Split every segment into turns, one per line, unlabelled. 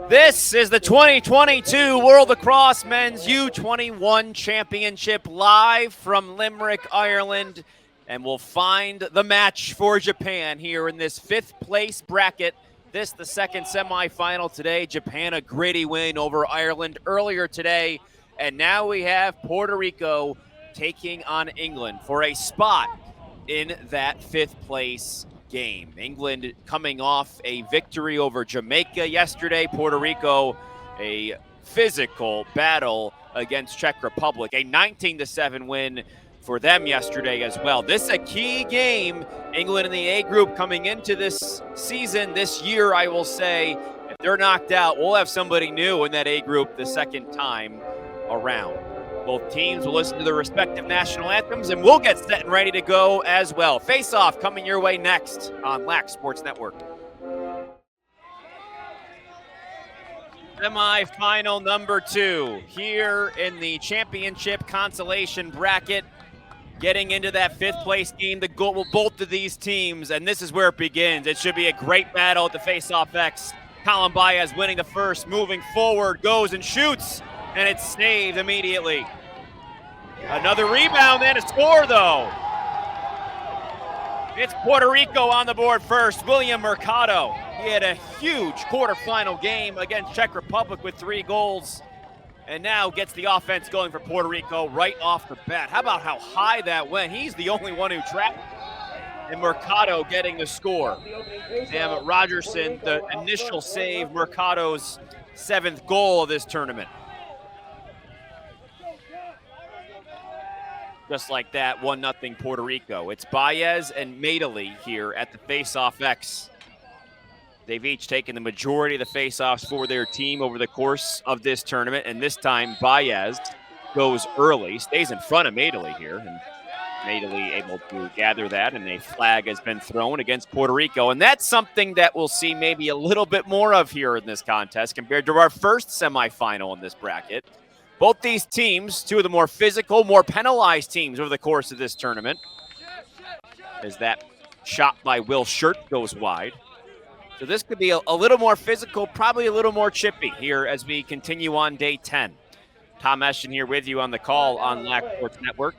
This is the 2022 World Lacrosse Men's U21 Championship live from Limerick, Ireland. And we'll find the match for Japan here in this fifth place bracket. This, the second semifinal today. Japan, a gritty win over Ireland earlier today. And now we have Puerto Rico taking on England for a spot in that fifth place game. England coming off a victory over Jamaica yesterday. Puerto Rico, a physical battle against Czech Republic. A 19-7 win for them yesterday as well. This is a key game. England in the A group coming into this season, this year, I will say. If they're knocked out, we'll have somebody new in that A group the second time around. Both teams will listen to their respective national anthems, and we'll get set and ready to go as well. Face-off coming your way next on Lax Sports Network. Semi-final number 2 here in the championship consolation bracket. Getting into that fifth place game, the goal will both of these teams, and this is where it begins. It should be a great battle at the face-off X. Colin Baez winning the first, moving forward, goes and shoots, and it's saved immediately. Another rebound and a score, though. It's Puerto Rico on the board first. William Mercado. He had a huge quarterfinal game against Czech Republic with 3 goals, and now gets the offense going for Puerto Rico right off the bat. How about how high that went? He's the only one who trapped, and Mercado getting the score. Sam Rogerson, the initial save, Mercado's 7th goal of this tournament. Just like that, 1-0 Puerto Rico. It's Baez and Madeley here at the face-off X. They've each taken the majority of the face-offs for their team over the course of this tournament, and this time Baez goes early, stays in front of Madeley here, and Madeley able to gather that, and a flag has been thrown against Puerto Rico, and that's something that we'll see maybe a little bit more of here in this contest compared to our first semifinal in this bracket. Both these teams, 2 of the more physical, more penalized teams over the course of this tournament, as that shot by Will Shirt goes wide. So this could be a little more physical, probably a little more chippy here as we continue on day 10. Tom Eschen here with you on the call on Lax Sports Network.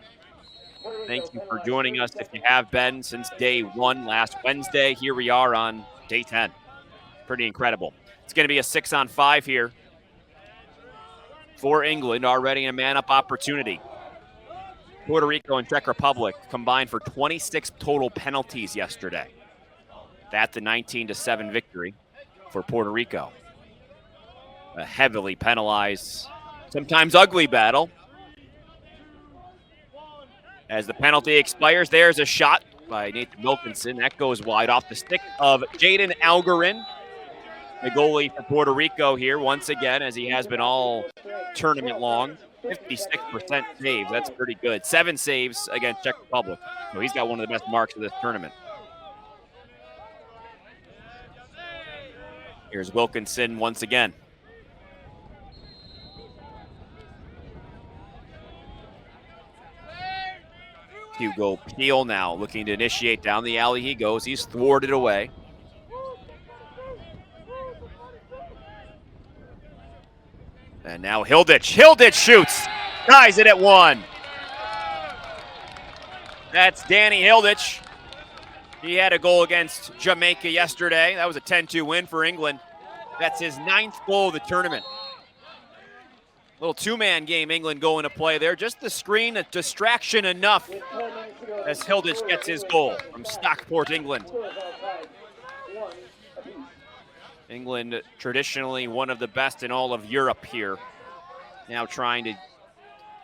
Thank you for joining us if you have been since day 1 last Wednesday. Here we are on day 10. Pretty incredible. It's going to be a 6-on-5 here for England, already a man-up opportunity. Puerto Rico and Czech Republic combined for 26 total penalties yesterday. That's a 19-7 victory for Puerto Rico. A heavily penalized, sometimes ugly battle. As the penalty expires, there's a shot by Nathan Wilkinson. That goes wide off the stick of Jaden Algarin, the goalie for Puerto Rico here once again, as he has been all tournament long. 56% saves. That's pretty good. 7 saves against Czech Republic. So he's got one of the best marks of this tournament. Here's Wilkinson once again. Hugo Peel now looking to initiate down the alley. He goes. He's thwarted away. And now Hilditch. Hilditch shoots. Ties it at 1. That's Danny Hilditch. He had a goal against Jamaica yesterday. That was a 10-2 win for England. That's his 9th goal of the tournament. Little 2-man game England going to play there. Just the screen, a distraction enough as Hilditch gets his goal from Stockport, England. England, traditionally one of the best in all of Europe here. Now trying to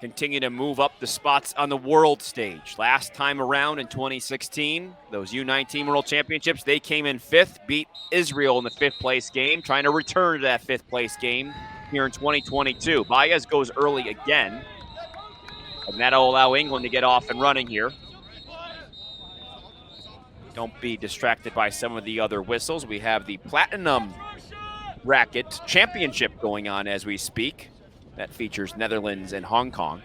continue to move up the spots on the world stage. Last time around in 2016, those U19 World Championships, they came in 5th, beat Israel in the 5th place game, trying to return to that 5th place game here in 2022. Baez goes early again, and that'll allow England to get off and running here. Don't be distracted by some of the other whistles. We have the Platinum Bracket Championship going on as we speak. That features Netherlands and Hong Kong.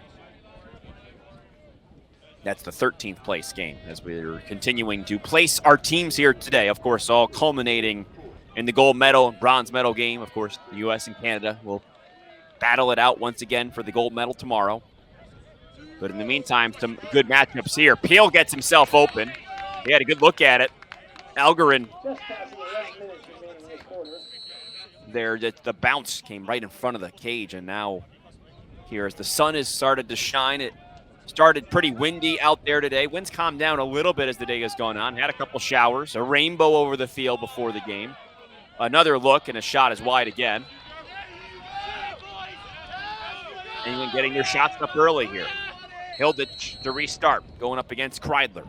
That's the 13th place game as we're continuing to place our teams here today. Of course, all culminating in the gold medal and bronze medal game. Of course, the U.S. and Canada will battle it out once again for the gold medal tomorrow. But in the meantime, some good matchups here. Peel gets himself open. He had a good look at it. Algarin there, the bounce came right in front of the cage, and now here as the sun has started to shine, it started pretty windy out there today. Winds calmed down a little bit as the day has gone on. Had a couple showers, a rainbow over the field before the game. Another look, and a shot is wide again. England getting their shots up early here. Hilditch to restart, going up against Kreidler.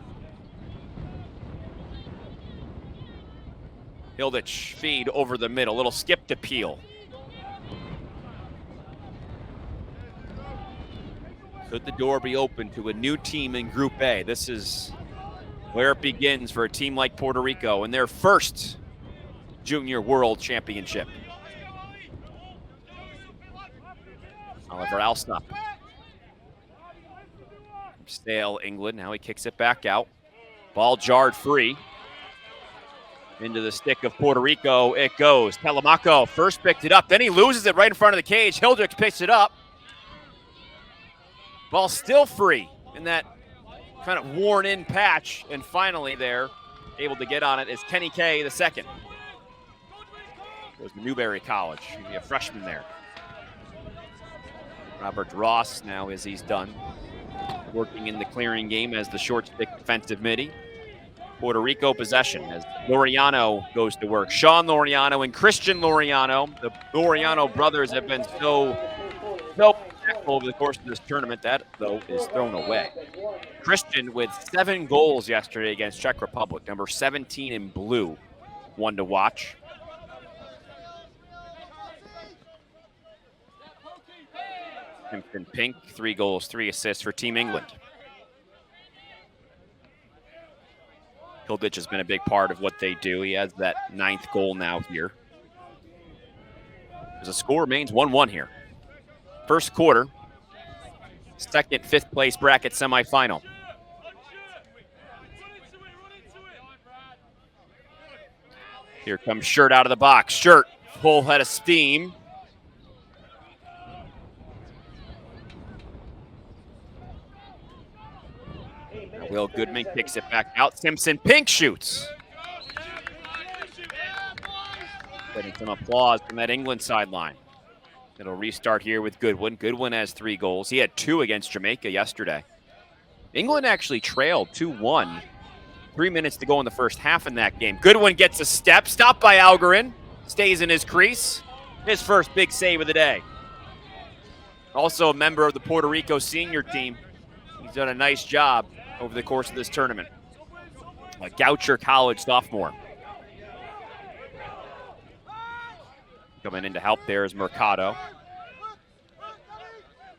Hilditch feed over the middle, little skip to Peel. Could the door be open to a new team in Group A? This is where it begins for a team like Puerto Rico in their first Junior World Championship. Oliver Alsop. Stale England, now he kicks it back out. Ball jarred free. Into the stick of Puerto Rico it goes. Telemaco first picked it up, then he loses it right in front of the cage. Hilditch picks it up. Ball still free in that kind of worn-in patch, and finally there, able to get on it is Kenny Kay the second. Goes to Newberry College, a freshman there. Robert Ross now, as he's done, working in the clearing game as the short stick defensive midi. Puerto Rico possession as Lauriano goes to work. Sean Lauriano and Christian Lauriano. The Lauriano brothers have been so over the course of this tournament. That, though, is thrown away. Christian with 7 goals yesterday against Czech Republic. Number 17 in blue. One to watch. Simpson-Pink, 3 goals, 3 assists for Team England. Hilditch has been a big part of what they do. He has that 9th goal now here. As the score remains 1-1 here. First quarter, second, 5th place bracket semifinal. Here comes Shirt out of the box. Shirt, full head of steam. Will Goodman kicks it back out. Simpson-Pink shoots. Getting some applause from that England sideline. It'll restart here with Goodwin. Goodwin has 3 goals. He had 2 against Jamaica yesterday. England actually trailed 2-1. 3 minutes to go in the first half in that game. Goodwin gets a step. Stopped by Algarin. Stays in his crease. His first big save of the day. Also a member of the Puerto Rico senior team. He's done a nice job over the course of this tournament. A Goucher College sophomore. Coming in to help there is Mercado.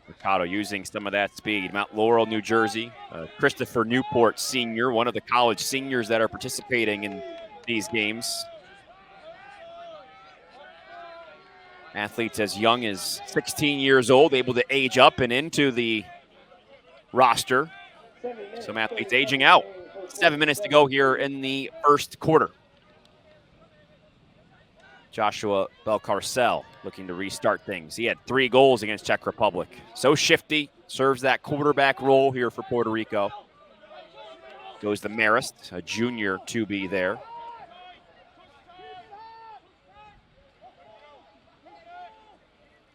Mercado using some of that speed. Mount Laurel, New Jersey. Christopher Newport Sr., one of the college seniors that are participating in these games. Athletes as young as 16 years old, able to age up and into the roster. Some athletes aging out. 7 minutes to go here in the first quarter. Joshua Balcarcel looking to restart things. He had 3 goals against Czech Republic. So shifty, serves that quarterback role here for Puerto Rico. Goes to Marist, a junior to be there.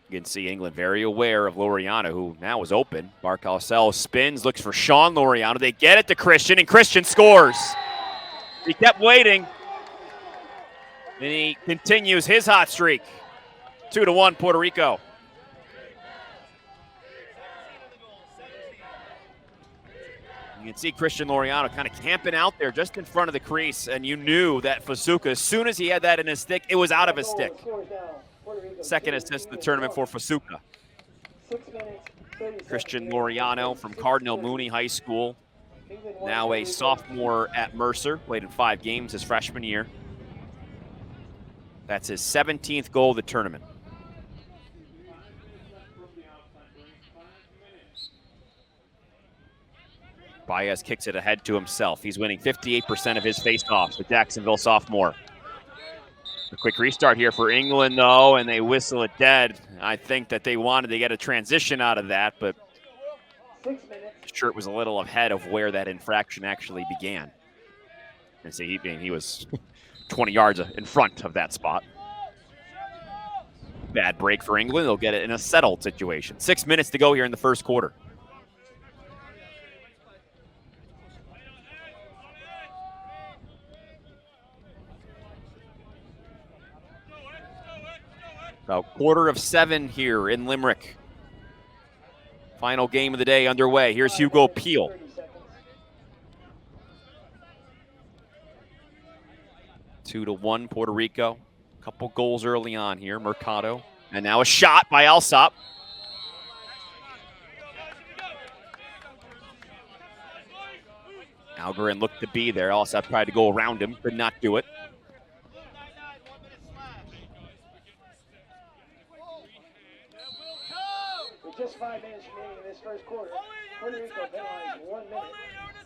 You can see England very aware of Lauriano, who now is open. Balcarcel spins, looks for Sean Lauriano. They get it to Christian, and Christian scores. He kept waiting, and he continues his hot streak. 2-1 Puerto Rico. You can see Christian Lauriano kind of camping out there just in front of the crease, and you knew that Fasuka, as soon as he had that in his stick, it was out of his stick. Second assist of the tournament for Fasuka. Christian Lauriano from Cardinal Mooney High School. Now a sophomore at Mercer. Played in 5 games his freshman year. That's his 17th goal of the tournament. Baez kicks it ahead to himself. He's winning 58% of his face-offs, the Jacksonville sophomore. A quick restart here for England, though, and they whistle it dead. I think that they wanted to get a transition out of that, but the shirt was a little ahead of where that infraction actually began. And see, he was 20 yards in front of that spot. Bad break for England. They'll get it in a settled situation. 6 minutes to go here in the first quarter. About 7:15 here in Limerick. Final game of the day underway. Here's Hugo Peel. Two to one Puerto Rico. Couple goals early on here. Mercado. And now a shot by Alsop. Algarin looked to be there. Alsop tried to go around him. Could not do it.
Just 5 minutes remaining in this first quarter. Puerto Rico penalized 1 minute.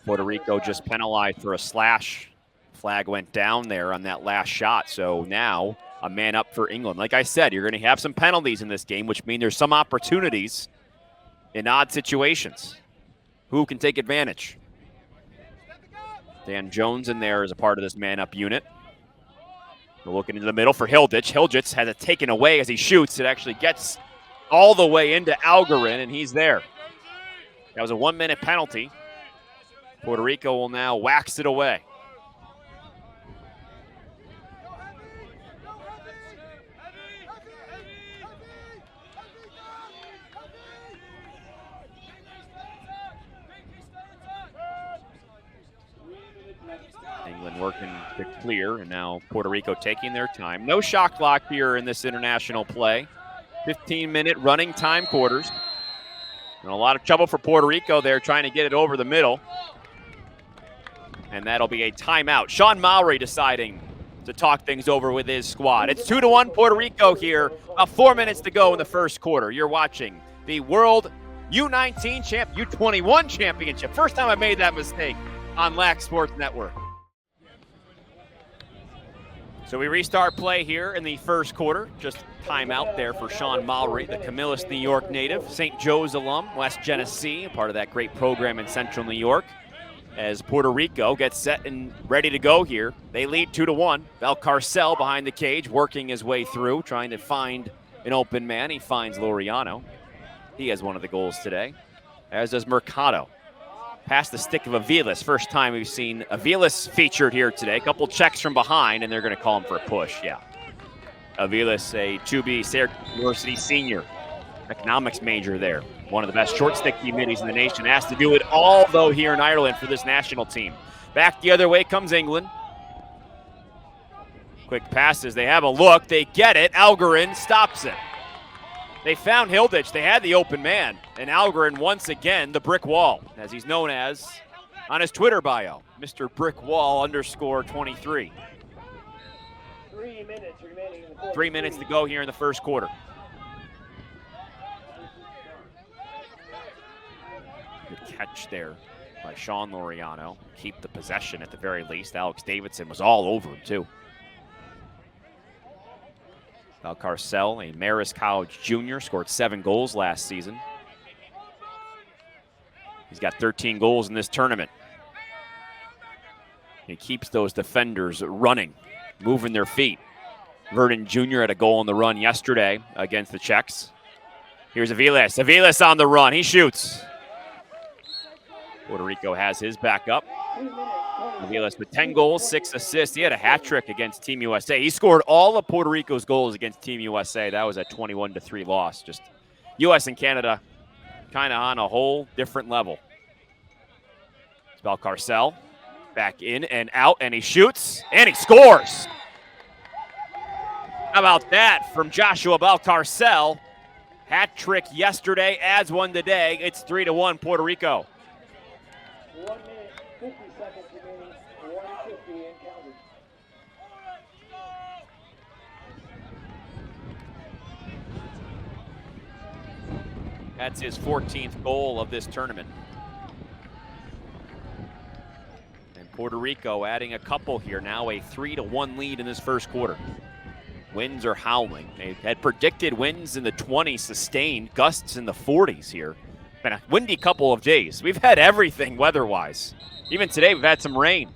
Puerto Rico just penalized for a slash. Flag went down there on that last shot. So now a man up for England. Like I said, you're going to have some penalties in this game, which means there's some opportunities in odd situations. Who can take advantage? Dan Jones in there as a part of this man-up unit. We're looking into the middle for Hilditch. Hilditch has it taken away as he shoots. It actually gets all the way into Algarin, and he's there. That was a 1 minute penalty. Puerto Rico will now wax it away. England working to clear, and now Puerto Rico taking their time. No shot clock here in this international play. 15-minute running time quarters. And a lot of trouble for Puerto Rico there trying to get it over the middle. And that'll be a timeout. Sean Mowry deciding to talk things over with his squad. It's 2-1 Puerto Rico here. About 4 minutes to go in the first quarter. You're watching the World U21 Championship. First time I made that mistake on Lax Sports Network. So we restart play here in the first quarter. Just timeout there for Sean Mowry, the Camillus, New York native, St. Joe's alum, West Genesee, a part of that great program in Central New York. As Puerto Rico gets set and ready to go here, they lead 2-1. Balcarcel behind the cage, working his way through, trying to find an open man. He finds Lauriano. He has one of the goals today, as does Mercado. Past the stick of Aviles. First time we've seen Aviles featured here today. A couple checks from behind, and they're going to call him for a push, yeah. Aviles, a 2B Syracuse University senior, economics major there. One of the best short stick committees in the nation. Has to do it all, though, here in Ireland for this national team. Back the other way comes England. Quick passes. They have a look. They get it. Algarin stops it. They found Hilditch. They had the open man. And Algarin once again, the brick wall, as he's known as on his Twitter bio, Mr. Brick Wall _23.
3 minutes remaining in the quarter.
3 minutes to go here in the first quarter. Good catch there by Sean Lauriano. Keep the possession at the very least. Alex Davidson was all over him, too. Balcarcel, a Marist College junior, scored 7 goals last season. He's got 13 goals in this tournament. He keeps those defenders running, moving their feet. Verdon Jr. had a goal on the run yesterday against the Czechs. Here's Aviles. Aviles on the run. He shoots. Puerto Rico has his back up. Aviles with 10 goals, 6 assists. He had a hat trick against Team USA. He scored all of Puerto Rico's goals against Team USA. That was a 21-3 loss. Just U.S. and Canada kind of on a whole different level. It's Balcarcel back in and out, and he shoots, and he scores. How about that from Joshua Balcarcel? Hat trick yesterday, adds one today. It's 3-1 Puerto Rico.
1 minute, 50 seconds remaining, 1:50 in counted.
That's his 14th goal of this tournament. And Puerto Rico adding a couple here, now a 3-1 lead in this first quarter. Winds are howling. They had predicted winds in the 20s sustained, gusts in the 40s here. Been a windy couple of days. We've had everything weather-wise. Even today, we've had some rain.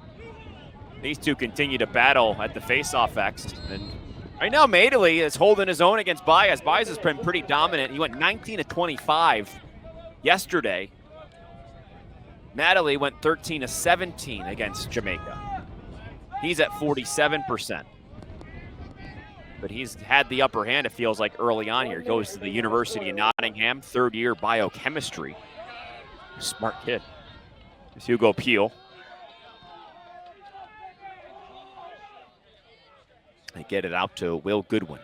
These two continue to battle at the face-off X. And right now, Madeley is holding his own against Baez. Baez has been pretty dominant. He went 19 of 25 yesterday. Madeley went 13 of 17 against Jamaica. He's at 47%. But he's had the upper hand, it feels like, early on here. Goes to the University of Nottingham, third-year biochemistry. Smart kid. There's Hugo Peel. They get it out to Will Goodwin.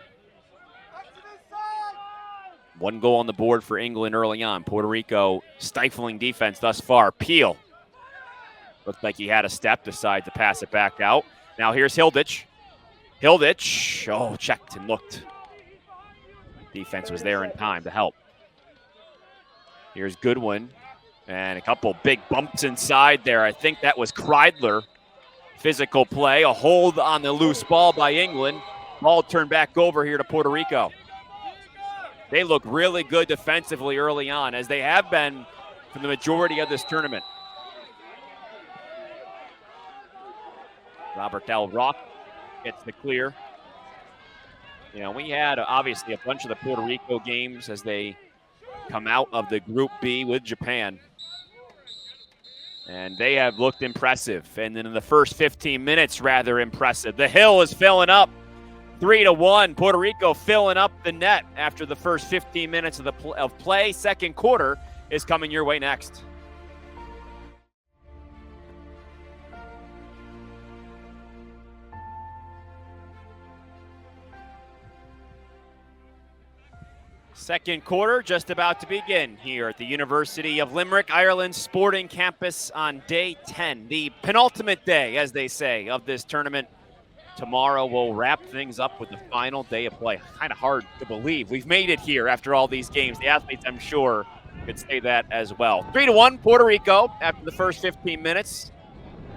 1 goal on the board for England early on. Puerto Rico stifling defense thus far. Peel. Looked like he had a step, decided to pass it back out. Now here's Hilditch. Hilditch, oh, checked and looked. Defense was there in time to help. Here's Goodwin, and a couple big bumps inside there. I think that was Kreidler. Physical play, a hold on the loose ball by England. Ball turned back over here to Puerto Rico. They look really good defensively early on, as they have been for the majority of this tournament. Robert Del Rock gets the clear. You know, we had obviously a bunch of the Puerto Rico games as they come out of the Group B with Japan. And they have looked impressive. And then in the first 15 minutes, rather impressive. The hill is filling up. 3-1. Puerto Rico filling up the net after the first 15 minutes of play. Second quarter is coming your way next. Second quarter just about to begin here at the University of Limerick, Ireland Sporting Campus on day 10, the penultimate day, as they say, of this tournament. Tomorrow we'll wrap things up with the final day of play. Kind of hard to believe we've made it here after all these games. The athletes, I'm sure, could say that as well. 3-1 Puerto Rico after the first 15 minutes.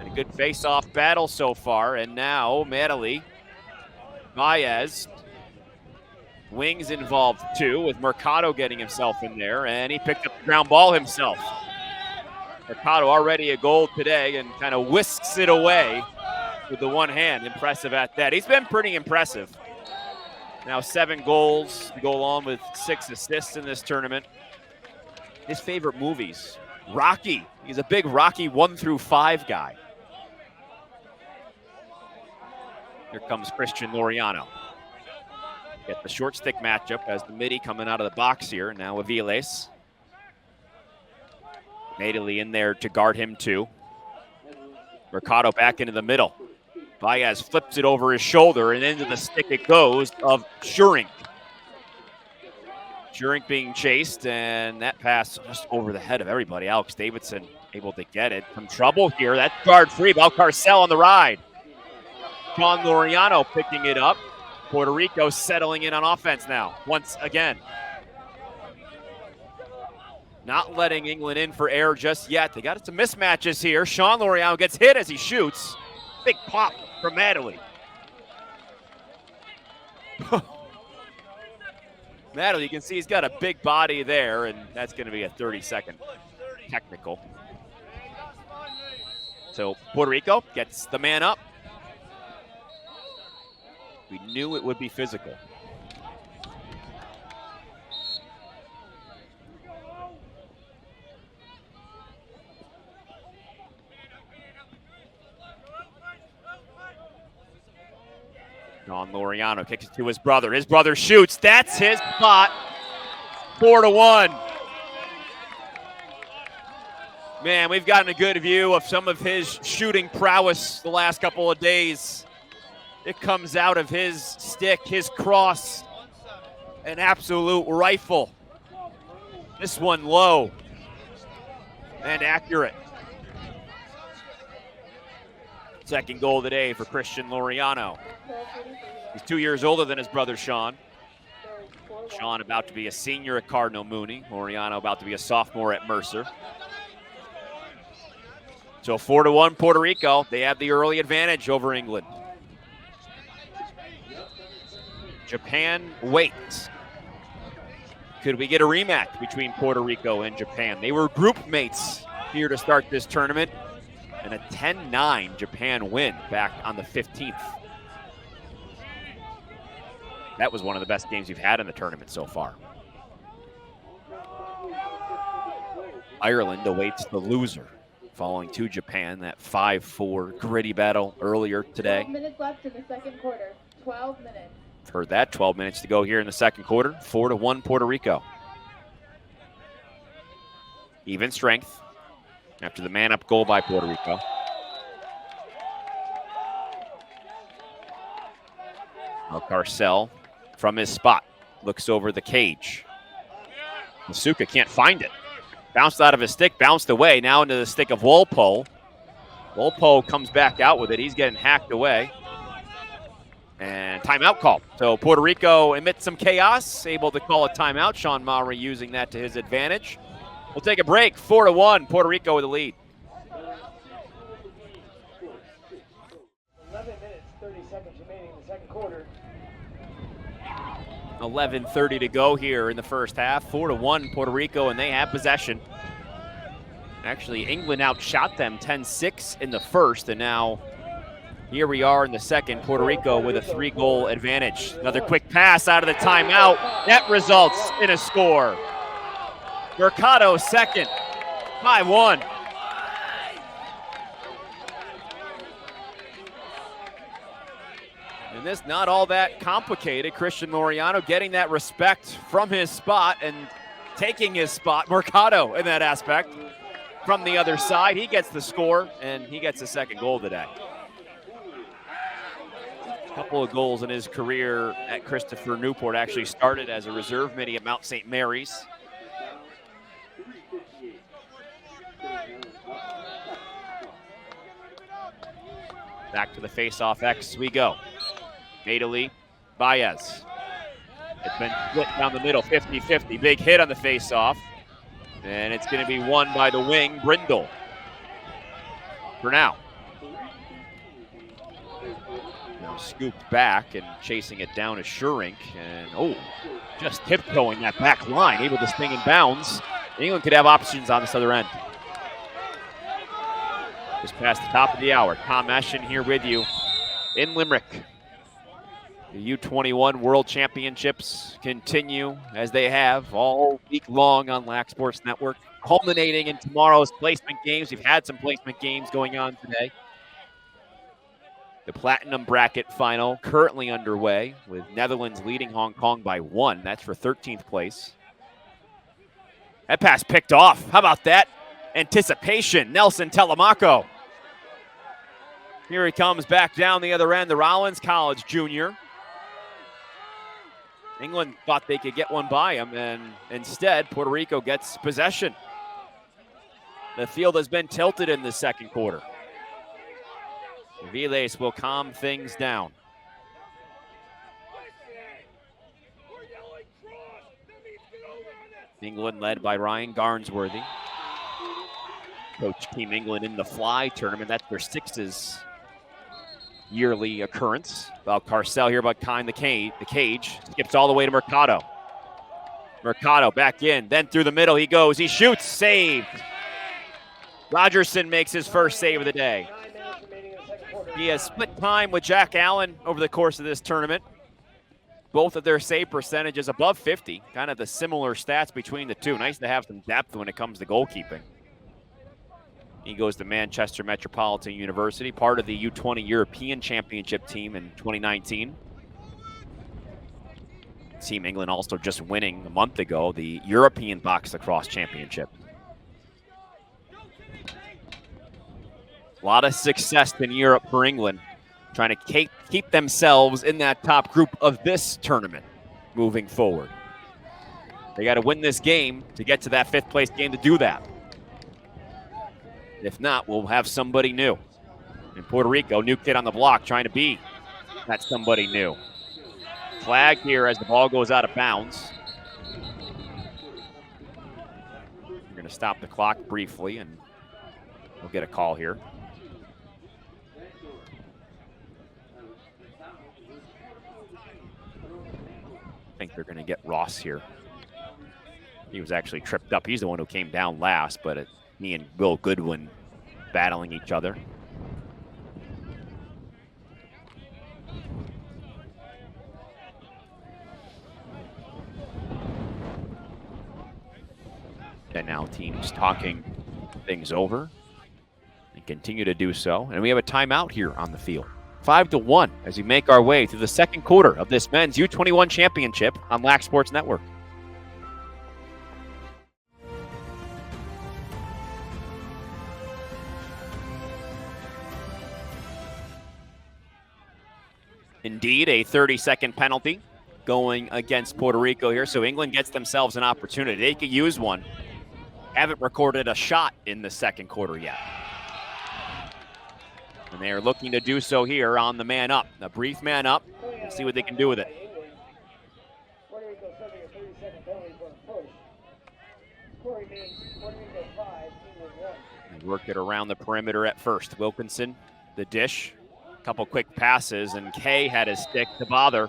And a good face-off battle so far. And now Madeley, Baez, wings involved too, with Mercado getting himself in there, and he picked up the ground ball himself. Mercado already a goal today and kind of whisks it away with the one hand. Impressive at that. He's been pretty impressive. Now 7 goals to go along with 6 assists in this tournament. His favorite movies, Rocky. He's a big Rocky 1 through 5 guy. Here comes Christian Lauriano. Get the short stick matchup as the midi coming out of the box here. Now Aviles. Madeley in there to guard him too. Mercado back into the middle. Baez flips it over his shoulder and into the stick it goes of Schurink. Schurink being chased, and that pass just over the head of everybody. Alex Davidson able to get it. Some trouble here. That's guard free. Balcarcel on the ride. Sean Lauriano picking it up. Puerto Rico settling in on offense now, once again. Not letting England in for air just yet. They got some mismatches here. Sean Lauriano gets hit as he shoots. Big pop from Madeley. Madeley, you can see he's got a big body there, and that's going to be a 30-second technical. So Puerto Rico gets the man up. We knew it would be physical. Sean Lauriano kicks it to his brother. His brother shoots. That's his spot. 4-1. Man, we've gotten a good view of some of his shooting prowess the last couple of days. It comes out of his stick, his cross, an absolute rifle. This one low and accurate. Second goal of the day for Christian Lauriano. He's 2 years older than his brother Sean. Sean about to be a senior at Cardinal Mooney. Lauriano about to be a sophomore at Mercer. So 4-1 Puerto Rico. They have the early advantage over England. Japan waits. Could we get a rematch between Puerto Rico and Japan? They were group mates here to start this tournament, and a 10-9 Japan win back on the 15th. That was one of the best games you've had in the tournament so far. Ireland awaits the loser, falling to Japan, that 5-4 gritty battle earlier today.
12 minutes left in the second quarter. 12 minutes.
Heard that. 12 minutes to go here in the second quarter. 4-1 Puerto Rico. Even strength after the man-up goal by Puerto Rico. Balcarcel from his spot looks over the cage. Masuka can't find it. Bounced out of his stick, bounced away, now into the stick of Wolpo. Wolpo comes back out with it. He's getting hacked away. And timeout call. So Puerto Rico amidst some chaos, able to call a timeout. Sean Mowry using that to his advantage. We'll take a break. 4-1, Puerto Rico with the lead.
11 minutes, 30 seconds remaining in the second quarter.
11:30 to go here in the first half. 4-1 Puerto Rico, and they have possession. Actually, England outshot them 10-6 in the first, and now here we are in the second. Puerto Rico with a 3-goal advantage. Another quick pass out of the timeout. That results in a score. Mercado second, 5-1. And this not all that complicated. Christian Lauriano getting that respect from his spot and taking his spot. Mercado in that aspect. From the other side, he gets the score, and he gets the second goal today. A couple of goals in his career at Christopher Newport. Actually started as a reserve midi at Mount St. Mary's. Back to the face-off X we go. Madeley, Baez. It's been split down the middle, 50-50. Big hit on the face-off. And it's going to be won by the wing, Brindle. For now. Now scooped back and chasing it down is Schurink. And, just tiptoeing that back line, able to swing in bounds. England could have options on this other end. Just past the top of the hour. Tom Eschen here with you in Limerick. The U21 World Championships continue as they have all week long on Lax Sports Network, culminating in tomorrow's placement games. We've had some placement games going on today. The Platinum Bracket Final currently underway with Netherlands leading Hong Kong by 1. That's for 13th place. That pass picked off. How about that? Anticipation, Nelson Telemaco. Here he comes back down the other end, the Rollins College junior. England thought they could get one by him, and instead, Puerto Rico gets possession. The field has been tilted in the second quarter. Viles will calm things down. England led by Ryan Garnsworthy. Coach Team England in the Fly tournament. That's their 6th yearly occurrence. Balcarcel here behind the cage. Skips all the way to Mercado. Mercado back in, then through the middle he goes. He shoots, saved. Rogerson makes his first save of the day. He has split time with Jack Allen over the course of this tournament. Both of their save percentages above 50. Kind of the similar stats between the two. Nice to have some depth when it comes to goalkeeping. He goes to Manchester Metropolitan University, part of the U20 European Championship team in 2019. Team England also just winning a month ago the European Box Lacrosse Championship. A lot of success in Europe for England, trying to keep themselves in that top group of this tournament moving forward. They got to win this game to get to that 5th place game to do that. If not, we'll have somebody new. In Puerto Rico, new kid on the block trying to be that somebody new. Flag here as the ball goes out of bounds. We're going to stop the clock briefly, and we'll get a call here. think they're going to get Ross here. He was actually tripped up. He's the one who came down last, but he and Will Goodwin battling each other. And now teams talking things over and continue to do so. And we have a timeout here on the field. 5-1 as we make our way through the second quarter of this men's U21 championship on Lax Sports Network. Indeed, a 30-second penalty going against Puerto Rico here. So England gets themselves an opportunity. They could use one. Haven't recorded a shot in the second quarter yet. And they are looking to do so here on the man up. A brief man up. Let's see what they can do with it.
Puerto Rico serving a 30-second penalty for a push. Score remains Puerto Rico 5, England 1.
They work it around the perimeter at first. Wilkinson, the dish. A couple quick passes, and Kay had his stick to bother,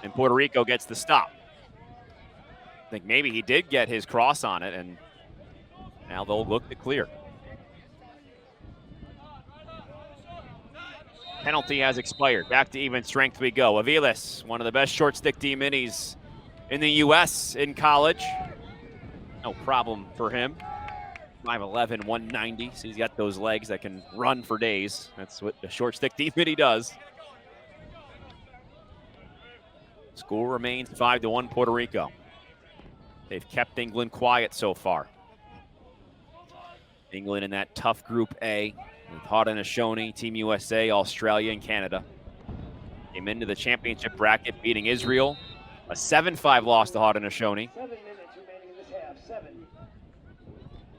and Puerto Rico gets the stop. I think maybe he did get his cross on it, and now they'll look to clear. Penalty has expired. Back to even strength we go. Aviles, one of the best short stick D minis in the U.S. in college. No problem for him. 5'11", 190. So he's got those legs that can run for days. That's what the short stick D mini does. Score remains 5-1 Puerto Rico. They've kept England quiet so far. England in that tough Group A with Haudenosaunee, Team USA, Australia, and Canada. Came into the championship bracket beating Israel. A 7-5 loss to Haudenosaunee.
7 minutes remaining in this half. 7.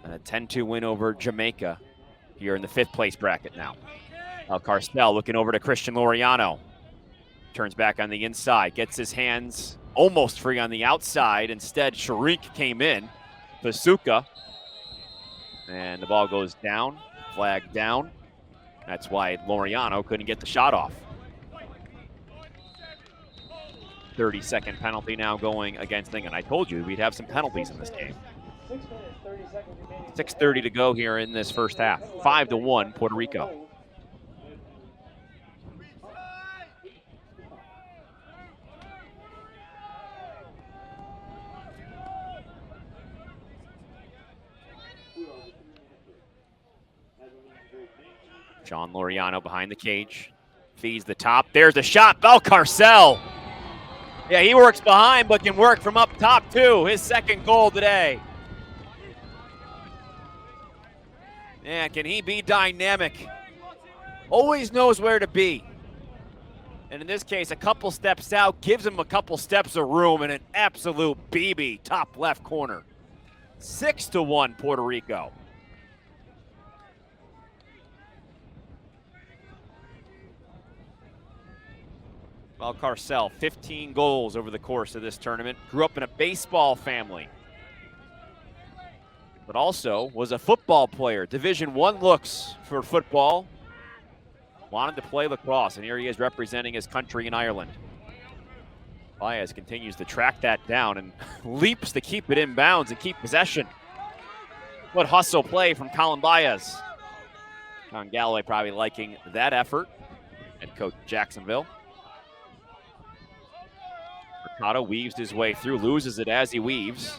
And a 10-2 win over Jamaica here in the 5th place bracket now. Balcarcel looking over to Christian Lauriano. Turns back on the inside, gets his hands almost free on the outside. Instead, Sharik came in. Basuka. And the ball goes down, flag down. That's why Lauriano couldn't get the shot off. 30-second penalty now going against England. I told you we'd have some penalties in this game.
6 minutes, 30 seconds remaining.
6:30 to go here in this first half. 5-1 Puerto Rico. John Lauriano behind the cage. Feeds the top. There's the shot. Balcarcel. Yeah, he works behind, but can work from up top too. His second goal today. Yeah, can he be dynamic? Always knows where to be. And in this case, a couple steps out, gives him a couple steps of room, and an absolute BB top left corner. 6-1 Puerto Rico. Balcarcel, 15 goals over the course of this tournament. Grew up in a baseball family, but also was a football player. Division I looks for football. Wanted to play lacrosse, and here he is representing his country in Ireland. Baez continues to track that down and leaps to keep it in bounds and keep possession. What hustle play from Colin Baez. John Galloway probably liking that effort. Head coach Jacksonville. Mercado weaves his way through, loses it as he weaves.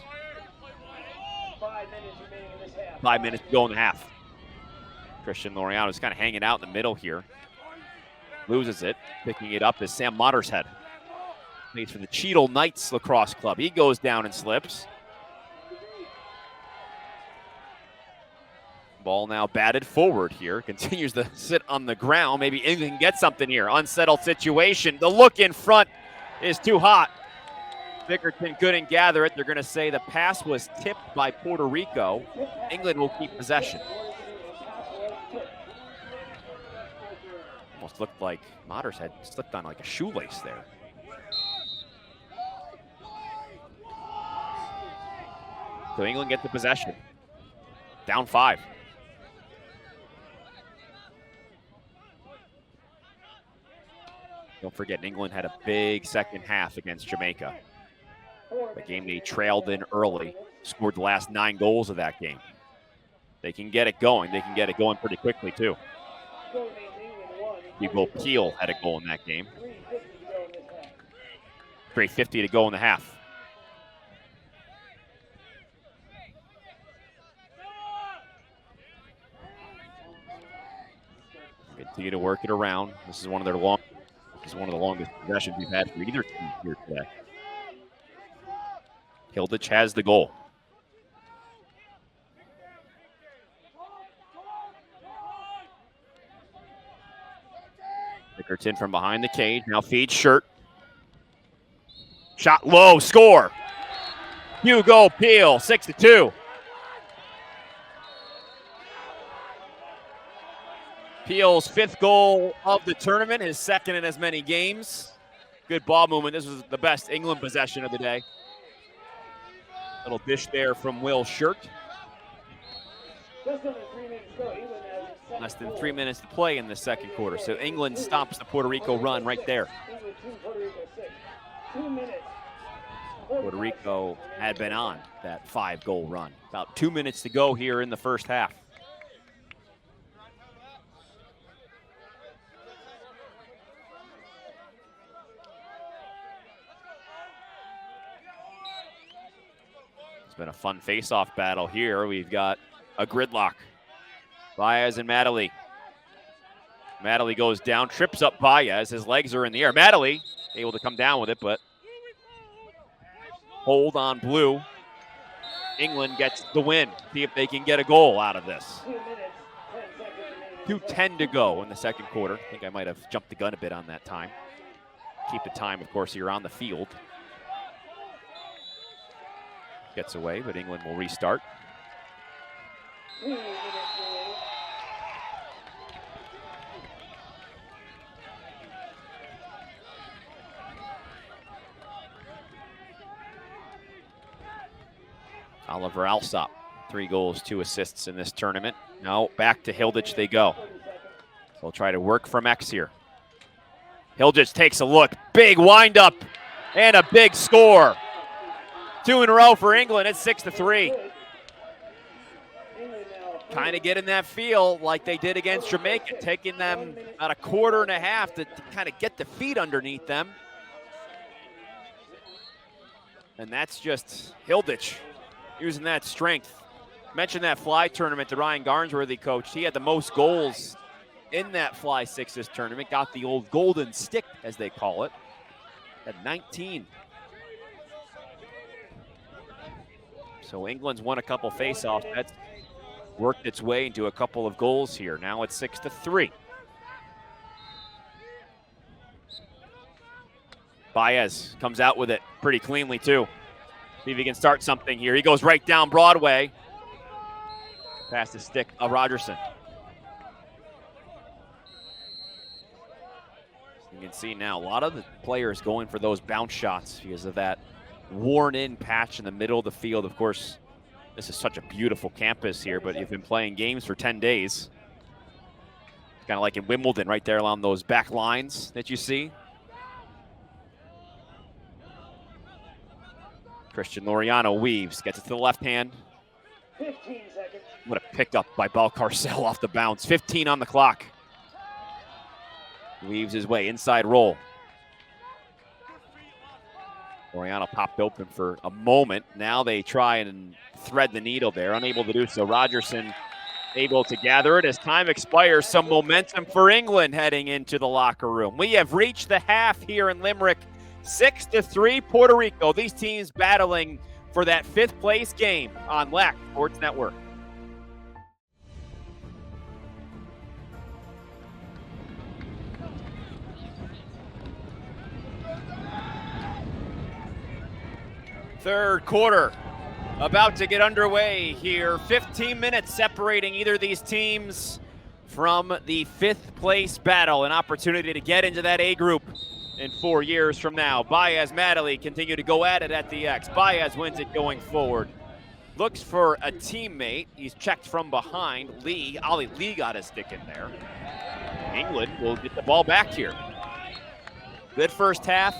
5 minutes remaining in this half.
5 minutes to go in the half. Christian Lauriano is kind of hanging out in the middle here. Loses it. Picking it up is Sam Mottershead. Plays for the Cheadle Knights Lacrosse Club. He goes down and slips. Ball now batted forward here. Continues to sit on the ground. Maybe England can get something here. Unsettled situation. The look in front is too hot. Bickerton couldn't gather it. They're going to say the pass was tipped by Puerto Rico. England will keep possession. Almost looked like Motters had slipped on like a shoelace there. So England get the possession. Down 5. Don't forget, England had a big second half against Jamaica. The game they trailed in early, scored the last 9 goals of that game. They can get it going. They can get it going pretty quickly, too. Hugo Peel had a goal in that game. 3:50 to go in the half. Continue to work it around. This is one of the longest possessions we've had for either team here today. Hilditch has the goal. Bickerton from behind the cage, now feeds Shirt. Shot low, score. Hugo Peel, 6-2. Peel's 5th goal of the tournament, his 2nd in as many games. Good ball movement. This was the best England possession of the day. Little dish there from Will Shirt. Less than 3 minutes to play in the second quarter. So England stops the Puerto Rico run right there. Puerto Rico had been on that 5-goal run. About 2 minutes to go here in the first half. It's been a fun face-off battle here. We've got a gridlock. Baez and Madeley. Madeley goes down, trips up Baez. His legs are in the air. Madeley able to come down with it, but hold on blue. England gets the win. See if they can get a goal out of this. 2:10 to go in the second quarter. I think I might have jumped the gun a bit on that time. Keep the time, of course, here on the field. Gets away, but England will restart. Oliver Alsop, 3 goals, 2 assists in this tournament. Now back to Hilditch they go. So they'll try to work from X here. Hilditch takes a look, big windup, and a big score. 2 in a row for England, it's 6-3. Kind of getting that feel like they did against Jamaica, taking them about a quarter and a half to kind of get the feet underneath them. And that's just Hilditch using that strength. Mentioned that fly tournament that Ryan Garnsworthy coached. He had the most goals in that fly sixes tournament. Got the old golden stick, as they call it, at 19. So England's won a couple faceoffs. That's worked its way into a couple of goals here. Now it's 6-3. Baez comes out with it pretty cleanly too. See if he can start something here. He goes right down Broadway. Past the stick of Rogerson. You can see now a lot of the players going for those bounce shots because of that worn-in patch in the middle of the field. Of course, this is such a beautiful campus here, but you've been playing games for 10 days. It's kind of like in Wimbledon right there along those back lines that you see. Christian Lauriano weaves, gets it to the left hand.
15 seconds.
What a pickup by Balcarcel off the bounce. 15 on the clock. Weaves his way, inside roll. Lauriano popped open for a moment. Now they try and thread the needle there, unable to do so. Rogerson able to gather it as time expires. Some momentum for England heading into the locker room. We have reached the half here in Limerick. 6-3 Puerto Rico. These teams battling for that 5th place game on Lax Sports Network. Third quarter about to get underway here. 15 minutes separating either of these teams from the 5th place battle. An opportunity to get into that A group in 4 years from now. Baez, Madeley continue to go at it at the X. Baez wins it going forward. Looks for a teammate. He's checked from behind. Ollie Lee got his stick in there. England will get the ball back here. Good first half.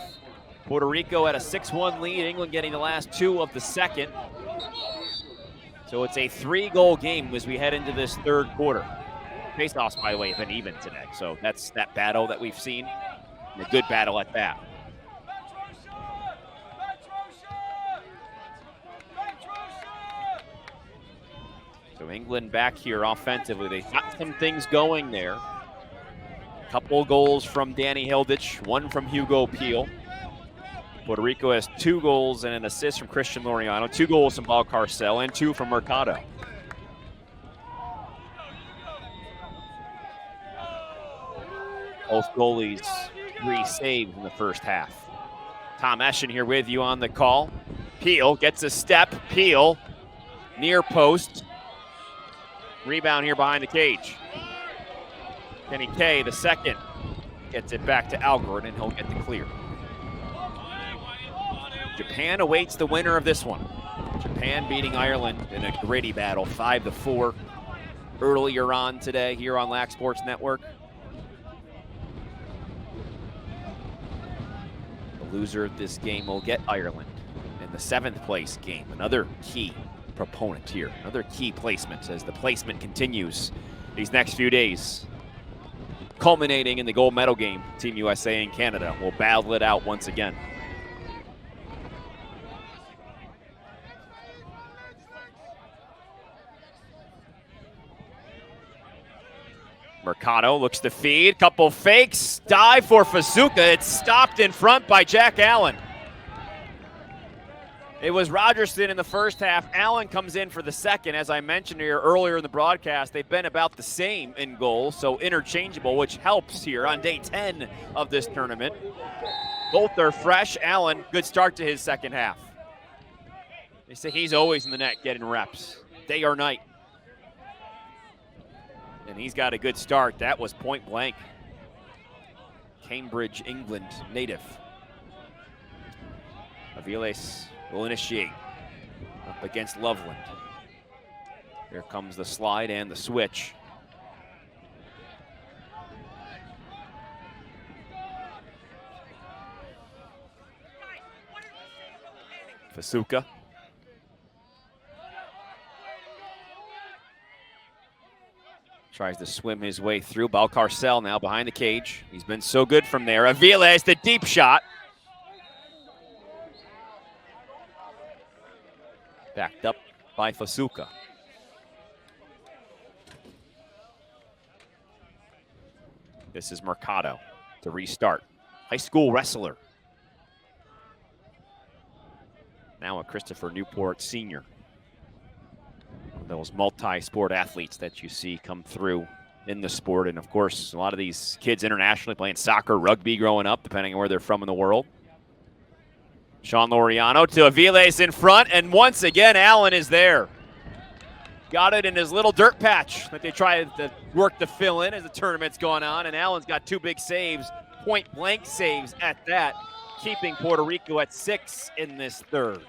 Puerto Rico at a 6-1 lead, England getting the last 2 of the second. So it's a 3-goal game as we head into this third quarter. Faceoffs, by the way, have been even today. So that's that battle that we've seen, and a good battle at that. So England back here offensively. They got some things going there. A couple goals from Danny Hilditch, 1 from Hugo Peel. Puerto Rico has 2 goals and an assist from Christian Lauriano, 2 goals from Balcarcel, and 2 from Mercado. Both goalies 3 saves in the first half. Tom Eschen here with you on the call. Peel gets a step. Peel near post. Rebound here behind the cage. Kenny Kay, the second, gets it back to Algord, and he'll get the clear. Japan awaits the winner of this one. Japan beating Ireland in a gritty battle, 5-4 earlier on today here on Lax Sports Network. The loser of this game will get Ireland in the 7th place game. Another key proponent here, another key placement as the placement continues these next few days. Culminating in the gold medal game, Team USA and Canada will battle it out once again. Mercado looks to feed, couple fakes, dive for Fasuka. It's stopped in front by Jack Allen. It was Rogerson in the first half. Allen comes in for the second. As I mentioned here earlier in the broadcast, they've been about the same in goal, so interchangeable, which helps here on day 10 of this tournament. Both are fresh. Allen, good start to his second half. They say he's always in the net getting reps, day or night. And he's got a good start. That was point blank. Cambridge, England native. Aviles will initiate up against Loveland. Here comes the slide and the switch. Fasuka. Tries to swim his way through. Balcarcel now behind the cage. He's been so good from there. Aviles, the deep shot. Backed up by Fasuka. This is Mercado to restart. High school wrestler. Now a Christopher Newport Sr. Those multi-sport athletes that you see come through in the sport. And of course, a lot of these kids internationally playing soccer, rugby growing up, depending on where they're from in the world. Sean Lauriano to Aviles in front, and once again, Allen is there. Got it in his little dirt patch that they try to work to fill in as the tournament's gone on, and Allen's got 2 big saves, point-blank saves at that, keeping Puerto Rico at 6 in this third.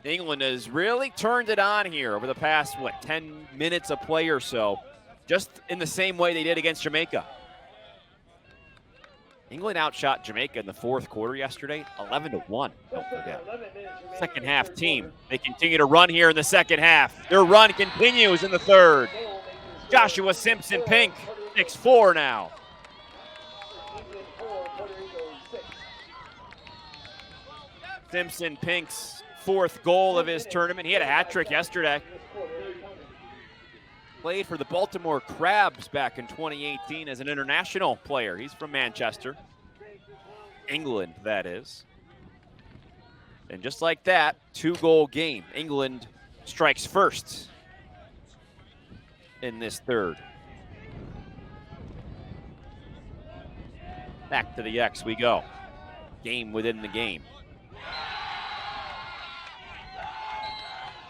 England has really turned it on here over the past, 10 minutes of play or so, just in the same way they did against Jamaica. England outshot Jamaica in the 4th quarter yesterday, 11-1, don't forget. Second half team, they continue to run here in the second half. Their run continues in the third. Joshua Simpson-Pink, 6-4 now. Simpson-Pink's 4th goal of his tournament. He had a hat trick yesterday. Played for the Baltimore Crabs back in 2018 as an international player. He's from Manchester, England, that is. And just like that, 2-goal game. England strikes first in this third. Back to the X we go. Game within the game.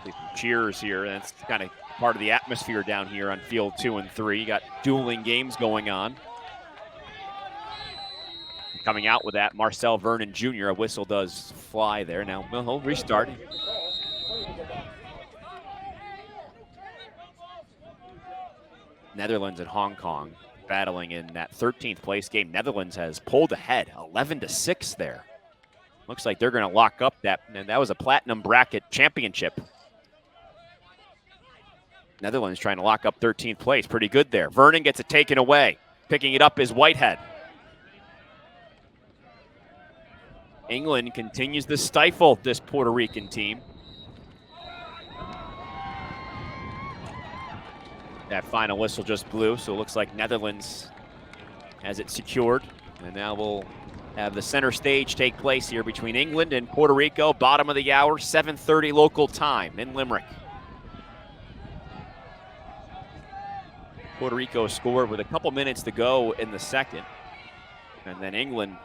Some cheers here. That's kind of part of the atmosphere down here on field 2 and 3. You got dueling games going on. Coming out with that, Marcel Vernon Jr. A whistle does fly there. Now he'll restart. Netherlands and Hong Kong battling in that 13th place game. Netherlands has pulled ahead 11-6 there. Looks like they're going to lock up that, and that was a platinum bracket championship. Netherlands trying to lock up 13th place. Pretty good there. Vernon gets it taken away. Picking it up is Whitehead. England continues to stifle this Puerto Rican team. That final whistle just blew, so it looks like Netherlands has it secured. And now we'll have the center stage take place here between England and Puerto Rico. Bottom of the hour, 7:30 local time in Limerick. Puerto Rico scored with a couple minutes to go in the second. And then England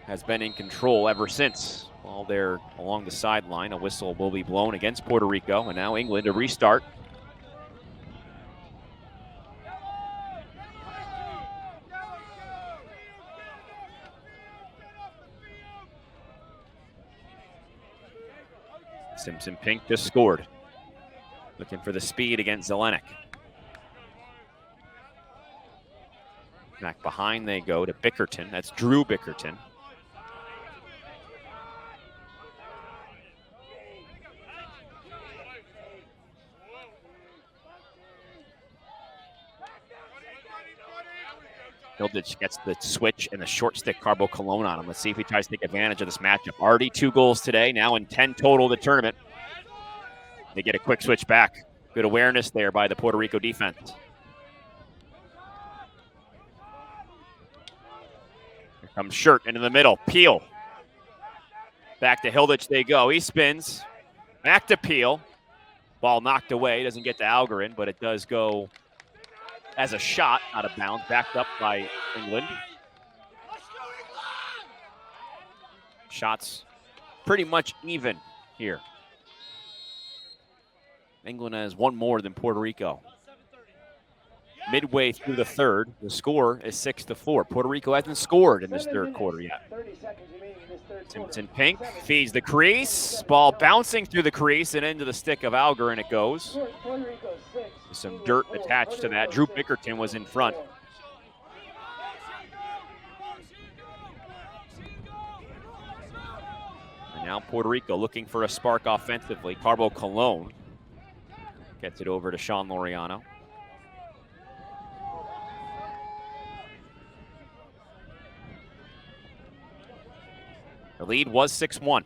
has been in control ever since. While they're along the sideline, a whistle will be blown against Puerto Rico. And now England to restart. Simpson-Pink just scored. Looking for the speed against Zelenik. Back behind they go to Bickerton. That's Drew Bickerton. Hilditch gets the switch and the short stick Carbo Cologne on him. Let's see if he tries to take advantage of this matchup. Already 2 goals today, now in 10 total of the tournament. They get a quick switch back. Good awareness there by the Puerto Rico defense. Here comes Shirt into the middle. Peel. Back to Hilditch they go. He spins. Back to Peel. Ball knocked away. Doesn't get to Algarin, but it does go as a shot out of bounds, backed up by England. Shots pretty much even here. England has one more than Puerto Rico. Midway through the third, the score is 6-4. Puerto Rico hasn't scored in this third quarter yet. Simpson-Pink feeds the crease. Ball bouncing through the crease and into the stick of Algarin it goes. Some dirt attached to that. Drew Bickerton was in front. And now Puerto Rico looking for a spark offensively. Carbo Cologne gets it over to Sean Lauriano. The lead was 6-1.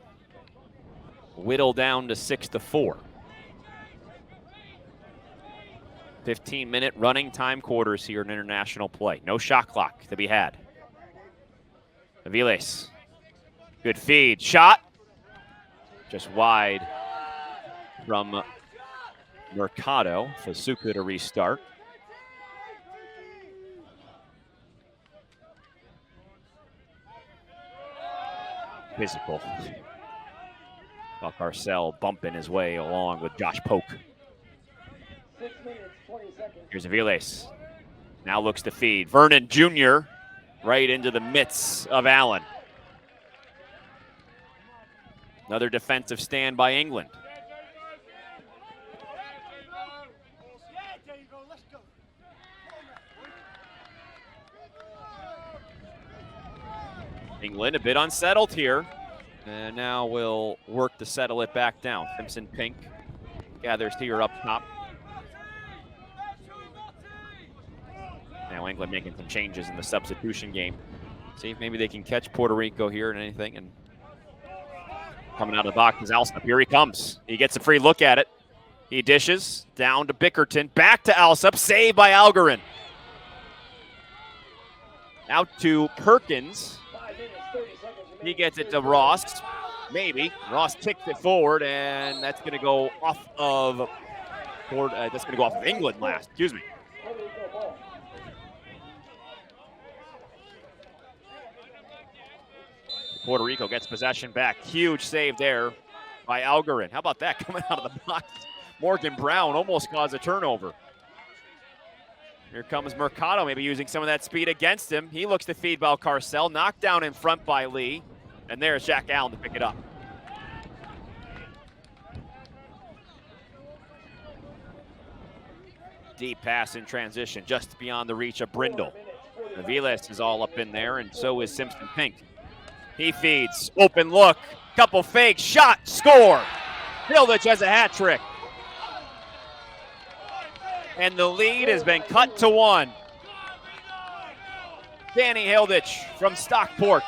Whittle down to 6-4. 15-minute running time quarters here in international play. No shot clock to be had. Aviles. Good feed. Shot. Just wide from Mercado. Fasuka to restart. Physical. Balcarcel bumping his way along with Josh Polk.
6 minutes, 20 seconds.
Here's Aviles. Now looks to feed. Vernon Jr. right into the midst of Allen. Another defensive stand by England. England a bit unsettled here. And now we'll work to settle it back down. Simpson-Pink gathers here up top. Now England making some changes in the substitution game. See if maybe they can catch Puerto Rico here and anything. And coming out of the box is Alsop. Here he comes. He gets a free look at it. He dishes down to Bickerton. Back to Alsop. Saved by Algarin. Out to Perkins.
5 minutes, 30 seconds.
He gets it to Ross. Maybe. Ross kicks it forward, and that's going to go off of England last. Excuse me.
Puerto Rico ball.
Puerto Rico gets possession back. Huge save there by Algarin. How about that coming out of the box? Morgan Brown almost caused a turnover. Here comes Mercado, maybe using some of that speed against him. He looks to feed Balcarcel. Knocked down in front by Lee. And there's Jack Allen to pick it up. Deep pass in transition, just beyond the reach of Brindle.
4 minutes,
Aviles is all up in there, and so is Simpson-Pink. He feeds, open look, couple fakes, shot, score. Hilditch has a hat trick. And the lead has been cut to 1. Danny Hilditch from Stockport.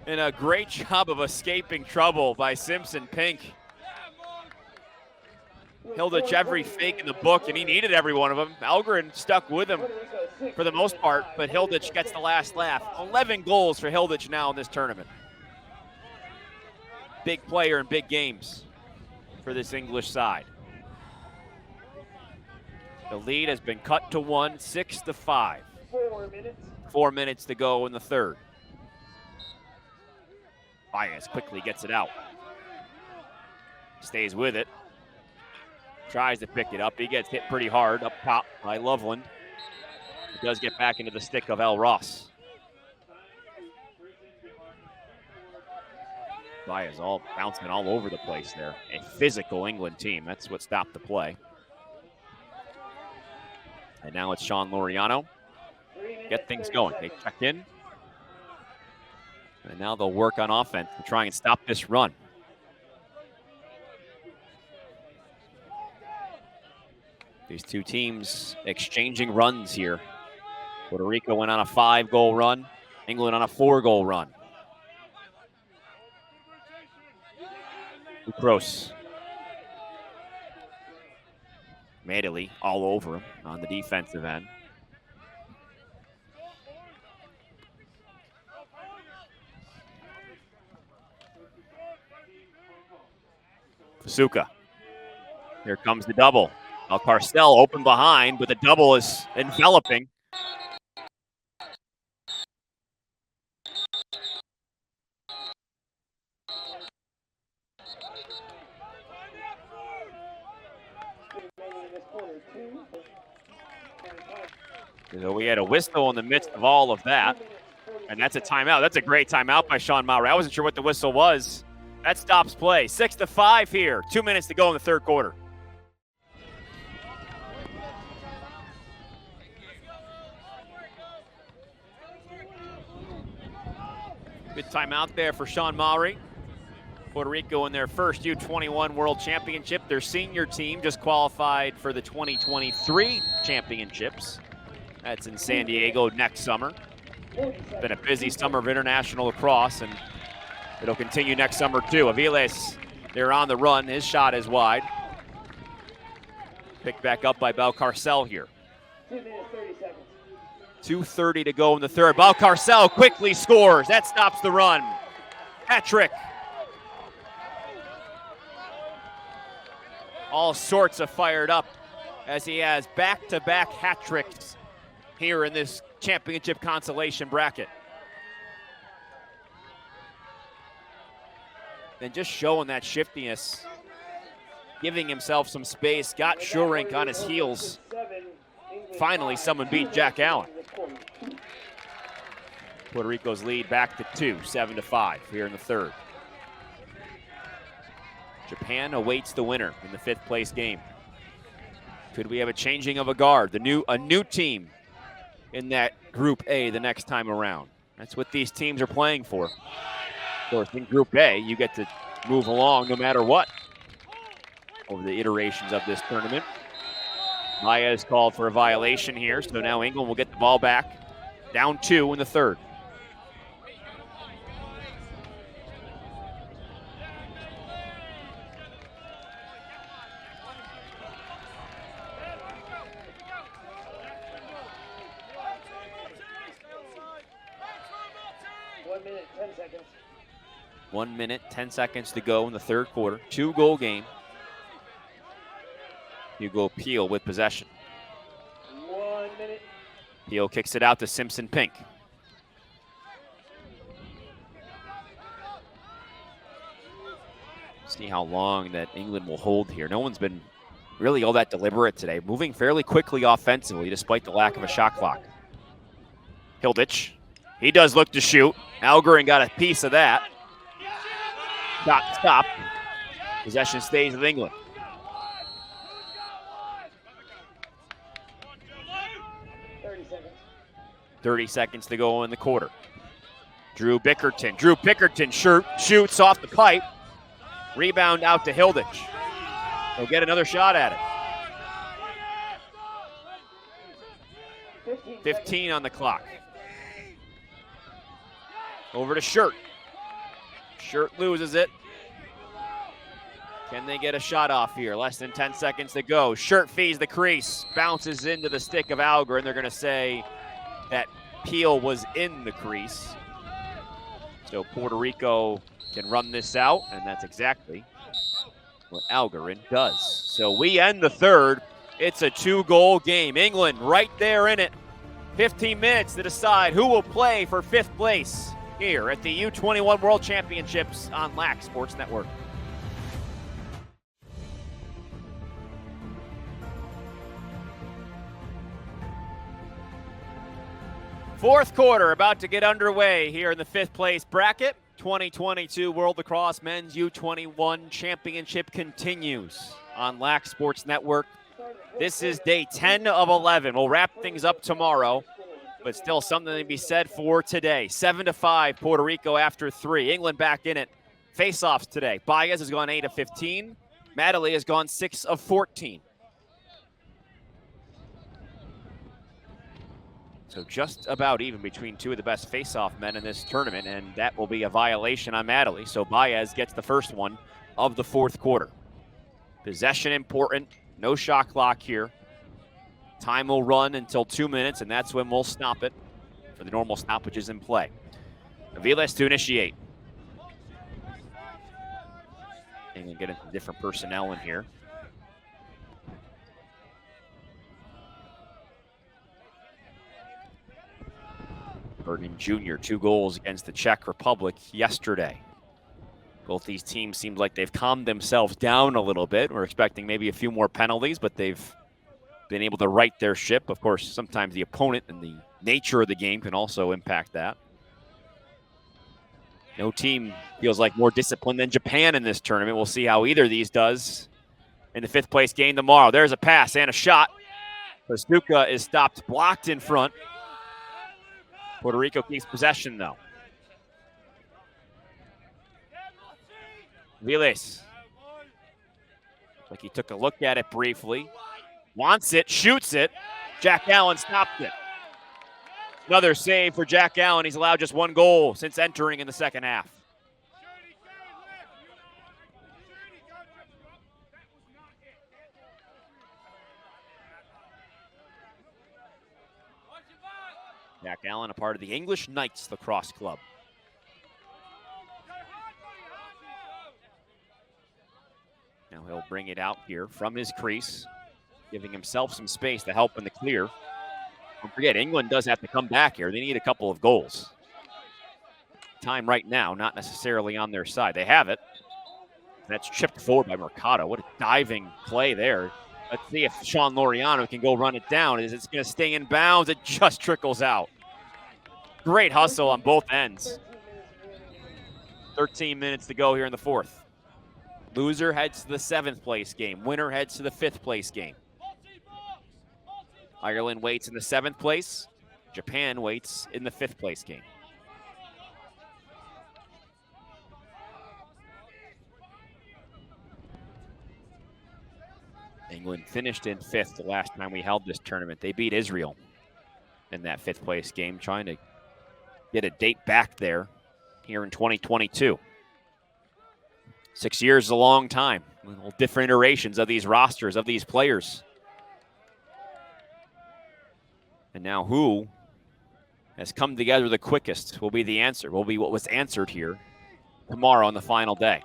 And a great job of escaping trouble by Simpson-Pink. Hilditch every fake in the book, and he needed every one of them. Algren stuck with him for the most part, but Hilditch gets the last laugh. 11 goals for Hilditch now in this tournament. Big player in big games for this English side. The lead has been cut to 1, 6-5. 4 minutes to go in the third. Baez quickly gets it out. Stays with it. Tries to pick it up. He gets hit pretty hard up top by Loveland. He does get back into the stick of Al Ross. Baez all bouncing all over the place there. A physical England team. That's what stopped the play. And now it's Sean Lauriano. Get things going. They check in. And now they'll work on offense to try and stop this run. These two teams exchanging runs here. Puerto Rico went on a 5-goal run. England on a 4-goal run. Lacrosse. Medley all over him on the defensive end. Fasuka. Here comes the double. Balcarcel open behind, but the double is enveloping. So we had a whistle in the midst of all of that, and that's a timeout. That's a great timeout by Sean Mowry. I wasn't sure what the whistle was. That stops play. 6-5 here. 2 minutes to go in the third quarter. Good timeout there for Sean Mowry. Puerto Rico in their first U21 World Championship. Their senior team just qualified for the 2023 championships. That's in San Diego next summer. Been a busy summer of international lacrosse, and it'll continue next summer too. Aviles, they're on the run. His shot is wide. Picked back up by Balcarcel here.
2 minutes, 30 seconds.
2:30 to go in the third. Balcarcel quickly scores. That stops the run. Hat trick. All sorts of fired up as he has back-to-back hat tricks here in this championship consolation bracket. And just showing that shiftiness, giving himself some space, got Schurink on his heels. Finally, someone beat Jack Allen. Puerto Rico's lead back to 2, 7-5 here in the third. Japan awaits the winner in the 5th place game. Could we have a changing of a guard? A new team in that Group A the next time around. That's what these teams are playing for. Of course, in Group A, you get to move along no matter what over the iterations of this tournament. Baez called for a violation here, so now England will get the ball back. Down 2 in the third.
Seconds.
1 minute, 10 seconds to go in the third quarter. 2-goal game. Hugo Peel with possession.
1 minute.
Peel kicks it out to Simpson-Pink. See how long that England will hold here. No one's been really all that deliberate today. Moving fairly quickly offensively despite the lack of a shot clock. Hilditch. He does look to shoot. Algren got a piece of that. Shot stop. Possession stays with England. 30 seconds to go in the quarter. Drew Bickerton shoots off the pipe. Rebound out to Hilditch. He'll get another shot at it. 15 on the clock. Over to Shirt. Shirt loses it. Can they get a shot off here? Less than 10 seconds to go. Shirt feeds the crease, bounces into the stick of Alger, and they're going to say that Peel was in the crease. So Puerto Rico can run this out, and that's exactly what Algerin does. So we end the third. It's a 2-goal game. England right there in it. 15 minutes to decide who will play for 5th place here at the U21 World Championships on Lax Sports Network. Fourth quarter about to get underway here in the 5th place bracket. 2022 World Lacrosse Men's U21 Championship continues on Lax Sports Network. This is day 10 of 11. We'll wrap things up tomorrow, but still something to be said for today. 7-5 Puerto Rico after 3. England back in it. Face-offs today. Baez has gone 8 of 15. Madeley has gone 6 of 14. So just about even between two of the best face-off men in this tournament, and that will be a violation on Madeley. So Baez gets the first one of the fourth quarter. Possession important, no shot clock here. Time will run until 2 minutes, and that's when we'll stop it for the normal stoppages in play. Aviles to initiate. And we'll get into different personnel in here. Burton Jr., 2 goals against the Czech Republic yesterday. Both these teams seem like they've calmed themselves down a little bit. We're expecting maybe a few more penalties, but they've been able to right their ship. Of course, sometimes the opponent and the nature of the game can also impact that. No team feels like more disciplined than Japan in this tournament. We'll see how either of these does in the 5th place game tomorrow. There's a pass and a shot. Pastuca is stopped, blocked in front. Puerto Rico keeps possession, though. Viles. Like he took a look at it briefly. Wants it, shoots it. Jack Allen stopped it. Another save for Jack Allen. He's allowed just 1 goal since entering in the second half. Jack Allen, a part of the English Knights Lacrosse Club. Now he'll bring it out here from his crease, giving himself some space to help in the clear. Don't forget, England does have to come back here. They need a couple of goals. Time right now, not necessarily on their side. They have it. That's chipped forward by Mercado. What a diving play there. Let's see if Sean Lauriano can go run it down. Is it going to stay in bounds? It just trickles out. Great hustle on both ends. 13 minutes to go here in the 4th. Loser heads to the 7th place game. Winner heads to the 5th place game. Ireland waits in the 7th place. Japan waits in the 5th place game. England finished in 5th the last time we held this tournament. They beat Israel in that 5th place game, trying to get a date back there here in 2022. 6 years is a long time. Different iterations of these rosters, of these players. And now who has come together the quickest will be the answer, will be what was answered here tomorrow on the final day.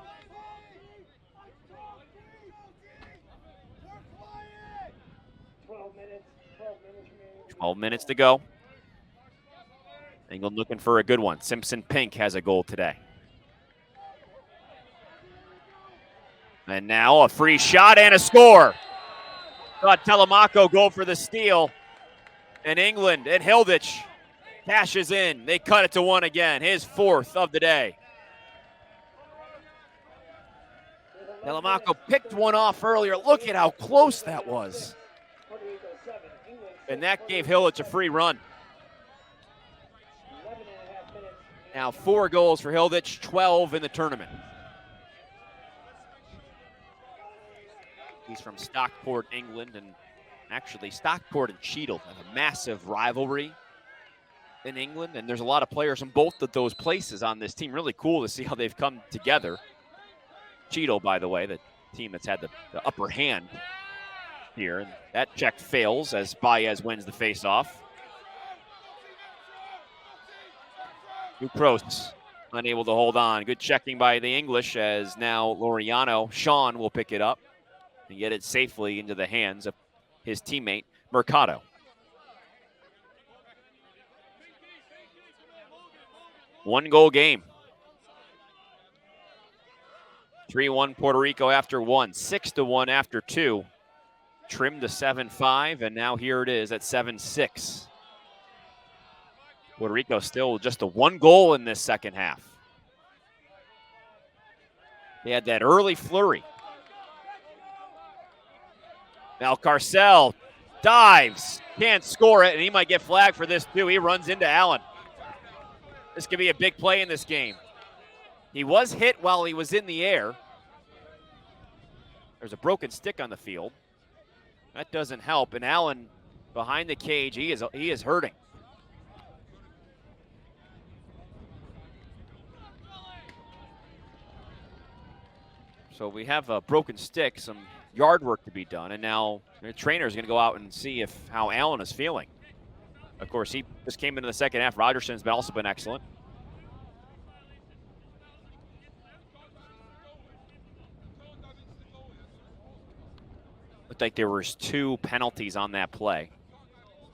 12 minutes to go. England looking for a good one. Simpson-Pink has a goal today. And now a free shot and a score. Thought Telemaco go for the steal. And England and Hilditch cashes in. They cut it to 1 again. His 4th of the day. Telemaco picked one off earlier. Look at how close that was. And that gave Hilditch a free run. Now 4 goals for Hilditch, 12 in the tournament. He's from Stockport, England, and actually Stockport and Cheadle have a massive rivalry in England, and there's a lot of players from both of those places on this team. Really cool to see how they've come together. Cheadle, by the way, the team that's had the upper hand here, and that check fails as Baez wins the faceoff. Lacrosse unable to hold on. Good checking by the English as now Lauriano, Sean, will pick it up and get it safely into the hands of his teammate, Mercado. One-goal game. 3-1 Puerto Rico after 1, 6-1 after 2. Trimmed to 7-5, and now here it is at 7-6. Puerto Rico still just a 1 goal in this second half. They had that early flurry. Balcarcel dives, can't score it, and he might get flagged for this too. He runs into Allen. This could be a big play in this game. He was hit while he was in the air. There's a broken stick on the field. That doesn't help, and Allen behind the cage, he is hurting. So we have a broken stick, some yard work to be done, and now the trainer is going to go out and see how Allen is feeling. Of course, he just came into the second half. Rogerson's also been excellent. Looked like there was 2 penalties on that play.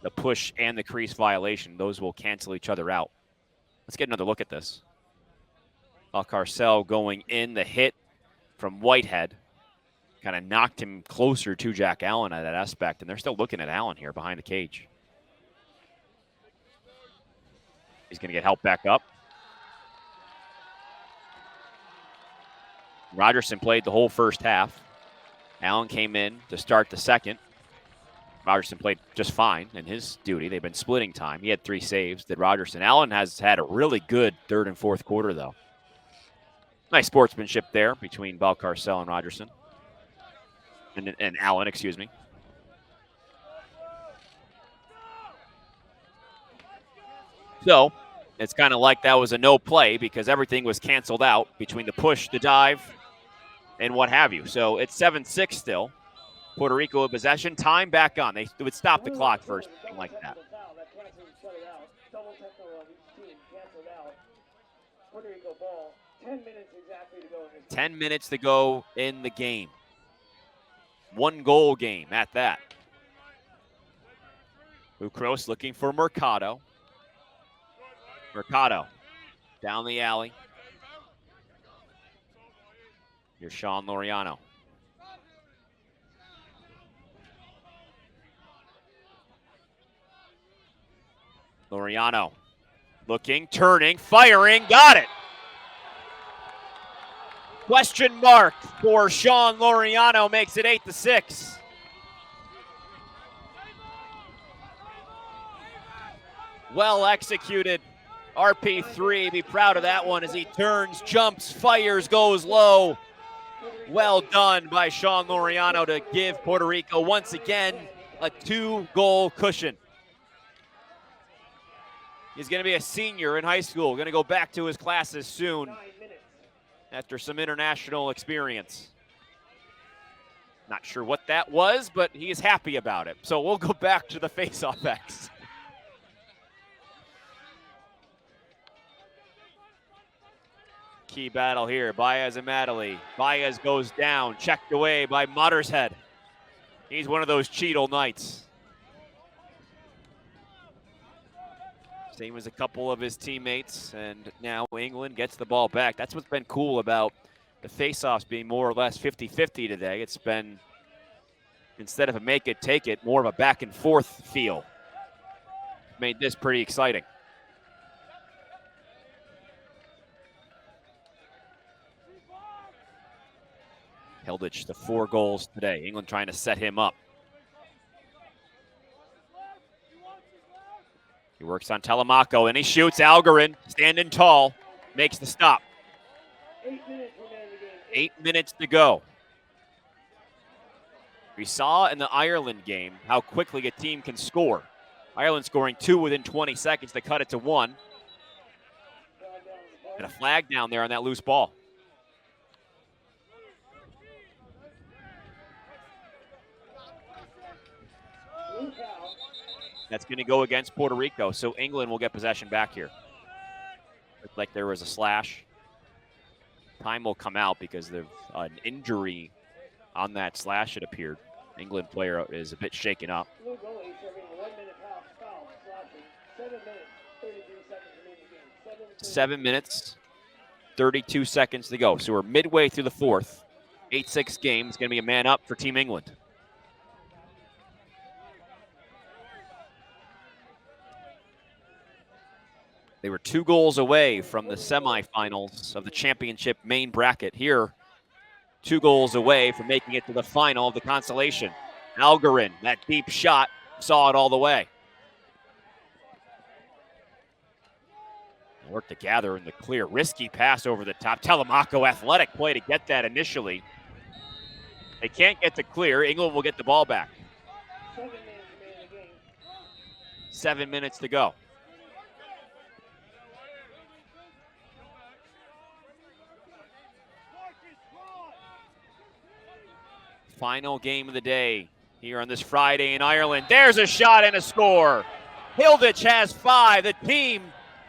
The push and the crease violation. Those will cancel each other out. Let's get another look at this. Balcarcel going in, the hit from Whitehead. Kind of knocked him closer to Jack Allen at that aspect, and they're still looking at Allen here behind the cage. He's going to get helped back up. Rogerson played the whole first half. Allen came in to start the second. Rogerson played just fine in his duty. They've been splitting time. He had 3 saves, did Rogerson. Allen has had a really good third and fourth quarter, though. Nice sportsmanship there between Balcarcel and Rogerson. And Allen, excuse me. So, it's kind of like that was a no play because everything was canceled out between the push, the dive, and what have you. So, it's 7-6 still. Puerto Rico in possession. Time back on. They would stop the clock for something like that.
Puerto Rico ball. 10 minutes exactly to go.
10 minutes to go in the game. 1 goal game at that. Lacrosse looking for Mercado. Mercado down the alley. Here's Sean Lauriano. Lauriano looking, turning, firing, got it. Question mark for Sean Lauriano makes it 8-6. Well executed. RP3, be proud of that one as he turns, jumps, fires, goes low. Well done by Sean Lauriano to give Puerto Rico once again a 2-goal cushion. He's going to be a senior in high school, going to go back to his classes soon after some international experience. Not sure what that was, but he is happy about it. So we'll go back to the face-off X. Key battle here, Baez and Madeley. Baez goes down, checked away by Mottershead. He's one of those Cheadle nights. Same as a couple of his teammates, and now England gets the ball back. That's what's been cool about the face-offs being more or less 50-50 today. It's been, instead of a make it, take it, more of a back and forth feel. Made this pretty exciting. Hilditch, the 4 goals today. England trying to set him up. He works on Telemaco, and he shoots. Algarin, standing tall, makes the stop.
8 minutes remaining in the game.
8 minutes to go. We saw in the Ireland game how quickly a team can score. Ireland scoring 2 within 20 seconds to cut it to 1. And a flag down there on that loose ball. That's going to go against Puerto Rico, so England will get possession back here. Looked like there was a slash. Time will come out because of an injury on that slash, it appeared. England player is a bit shaken up. 7 minutes, 32 seconds to go. So we're midway through the fourth. 8-6 game. It's going to be a man up for Team England. They were 2 goals away from the semifinals of the championship main bracket. Here, 2 goals away from making it to the final of the consolation. Algarin, that deep shot, saw it all the way. Work to gather in the clear. Risky pass over the top. Telemaco, athletic play to get that initially. They can't get to clear. England will get the ball back. 7 minutes to go. Final game of the day here on this Friday in Ireland. There's a shot and a score. Hilditch has 5. The team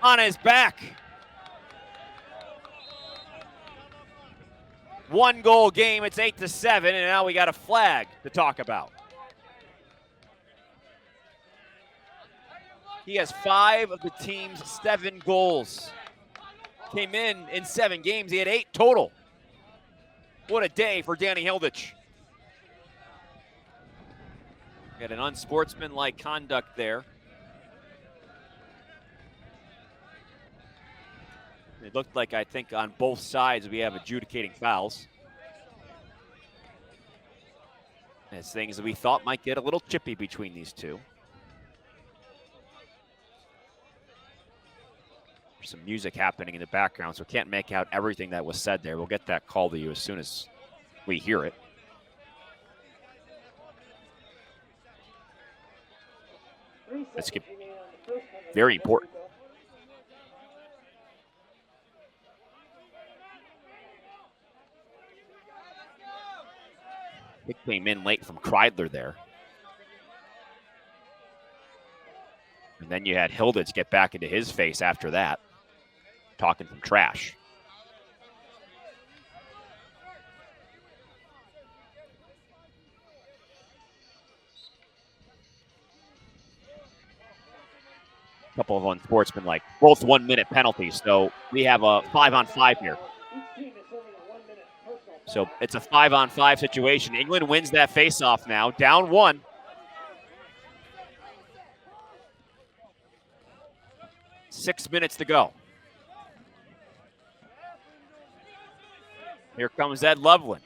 on his back. 1 goal game. It's 8-7, and now we got a flag to talk about. He has 5 of the team's 7 goals. Came in 7 games. He had 8 total. What a day for Danny Hilditch. Got an unsportsmanlike conduct there. It looked like, I think, on both sides we have adjudicating fouls. As things that we thought might get a little chippy between these two. There's some music happening in the background, so can't make out everything that was said there. We'll get that call to you as soon as we hear it. This could be very important. It came in late from Kreidler there. And then you had Hilditch get back into his face after that, talking some trash. Couple of unsportsmanlike, both 1-minute penalties. So we have a 5-on-5 here. So it's a 5-on-5 situation. England wins that faceoff now, down 1. Six minutes to go. Here comes Ed Loveland.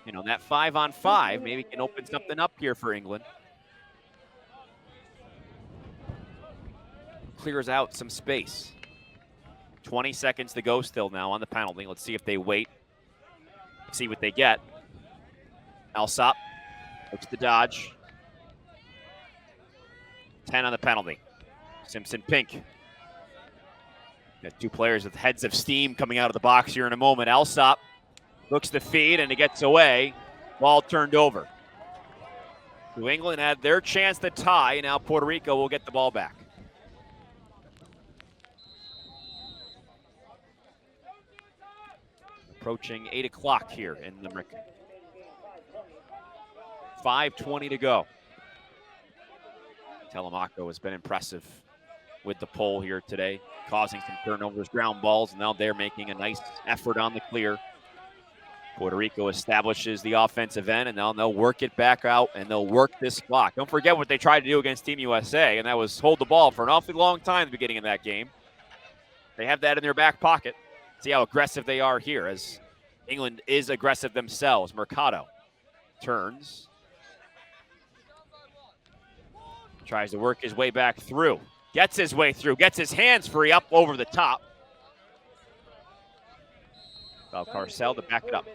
You know, that 5-on-5 maybe can open something up here for England. Clears out some space. 20 seconds to go still now on the penalty. Let's see if they wait. See what they get. Alsop looks to dodge. 10 on the penalty. Simpson-Pink. Got 2 players with heads of steam coming out of the box here in a moment. Alsop looks to feed, and it gets away. Ball turned over. New England had their chance to tie, and now Puerto Rico will get the ball back. Approaching 8 o'clock here in Limerick. 5:20 to go. Telemaco has been impressive with the pull here today, causing some turnovers, ground balls, and now they're making a nice effort on the clear. Puerto Rico establishes the offensive end, and now they'll work it back out, and they'll work this clock. Don't forget what they tried to do against Team USA, and that was hold the ball for an awfully long time at the beginning of that game. They have that in their back pocket. See how aggressive they are here, as England is aggressive themselves. Mercado turns, Tries to work his way back through. Gets his way through. Gets his hands free up over the top. Balcarcel to back it up.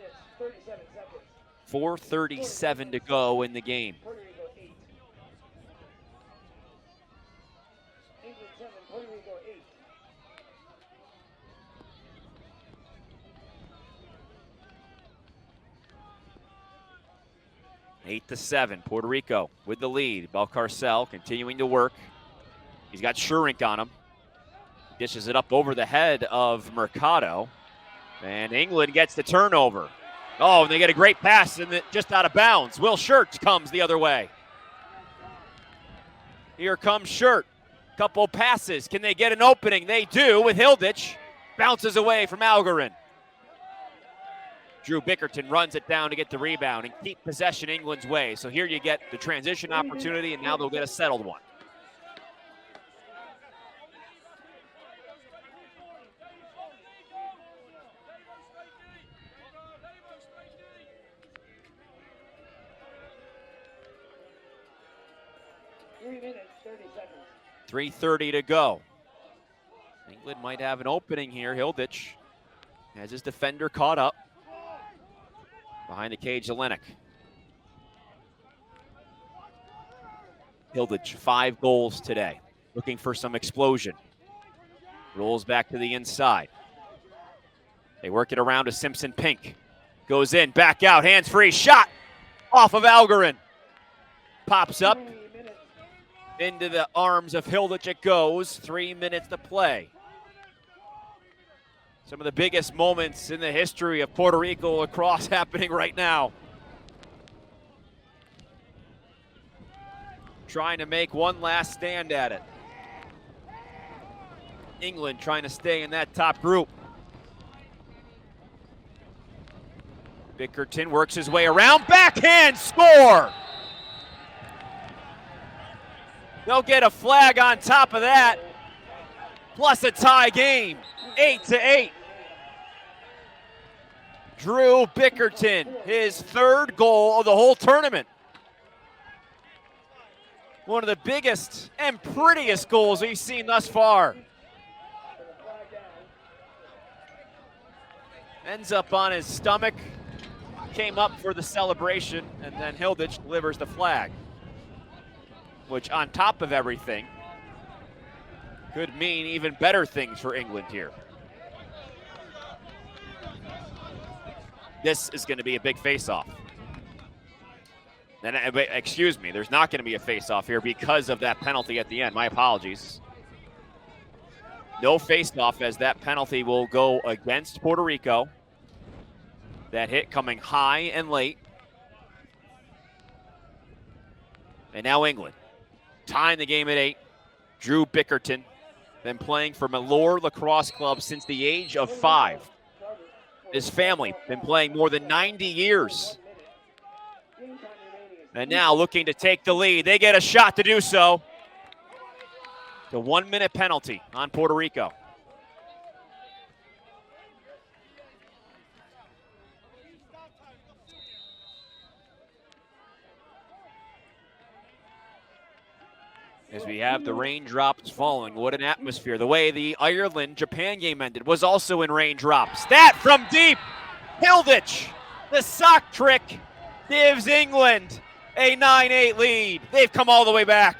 4:37 to go in the game. 8-7, Puerto Rico with the lead. Balcarcel continuing to work. He's got Schurink on him. Dishes it up over the head of Mercado. And England gets the turnover. Oh, and they get a great pass and just out of bounds. Will Shirt comes the other way. Here comes Shirt. Couple passes. Can they get an opening? They do with Hilditch. Bounces away from Algarin. Drew Bickerton runs it down to get the rebound and keep possession England's way. So here you get the transition opportunity, and now they'll get a settled one. .330 to go. England might have an opening here. Hilditch has his defender caught up. Behind the cage, Zelenik. Hilditch, 5 goals today. Looking for some explosion. Rolls back to the inside. They work it around to Simpson-Pink. Goes in, back out, hands free, shot off of Algarin. Pops up. Into the arms of Hilditch it goes. 3 minutes to play. Some of the biggest moments in the history of Puerto Rico lacrosse happening right now. Trying to make one last stand at it. England trying to stay in that top group. Bickerton works his way around. Backhand score! They'll get a flag on top of that. Plus a tie game. 8-8. Drew Bickerton, his 3rd goal of the whole tournament. One of the biggest and prettiest goals we've seen thus far. Ends up on his stomach. Came up for the celebration, and then Hilditch delivers the flag. Which, on top of everything, could mean even better things for England here. This is going to be a big face-off. And excuse me, there's not going to be a face-off here because of that penalty at the end. My apologies. No face-off, as that penalty will go against Puerto Rico. That hit coming high and late. And now England. Tying the game at 8. Drew Bickerton, been playing for Malheur Lacrosse Club since the age of 5. His family been playing more than 90 years. And now looking to take the lead. They get a shot to do so. The 1-minute penalty on Puerto Rico. As we have the raindrops falling. What an atmosphere. The way the Ireland-Japan game ended was also in raindrops. That from deep. Hilditch, the sock trick, gives England a 9-8 lead. They've come all the way back.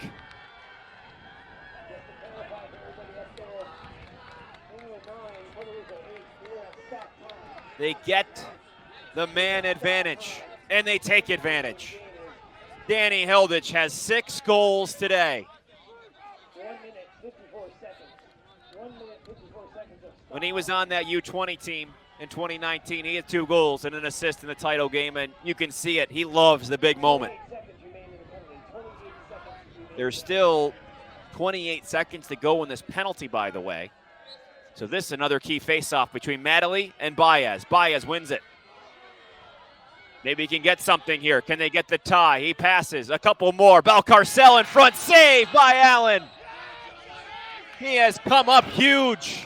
They get the man advantage, and they take advantage. Danny Hilditch has 6 goals today. When he was on that U20 team in 2019, he had 2 goals and an assist in the title game, and you can see it. He loves the big moment. There's still 28 seconds to go in this penalty, by the way. So this is another key face-off between Madeley and Baez. Baez wins it. Maybe he can get something here. Can they get the tie? He passes. A couple more. Balcarcel in front. Save by Allen. He has come up huge.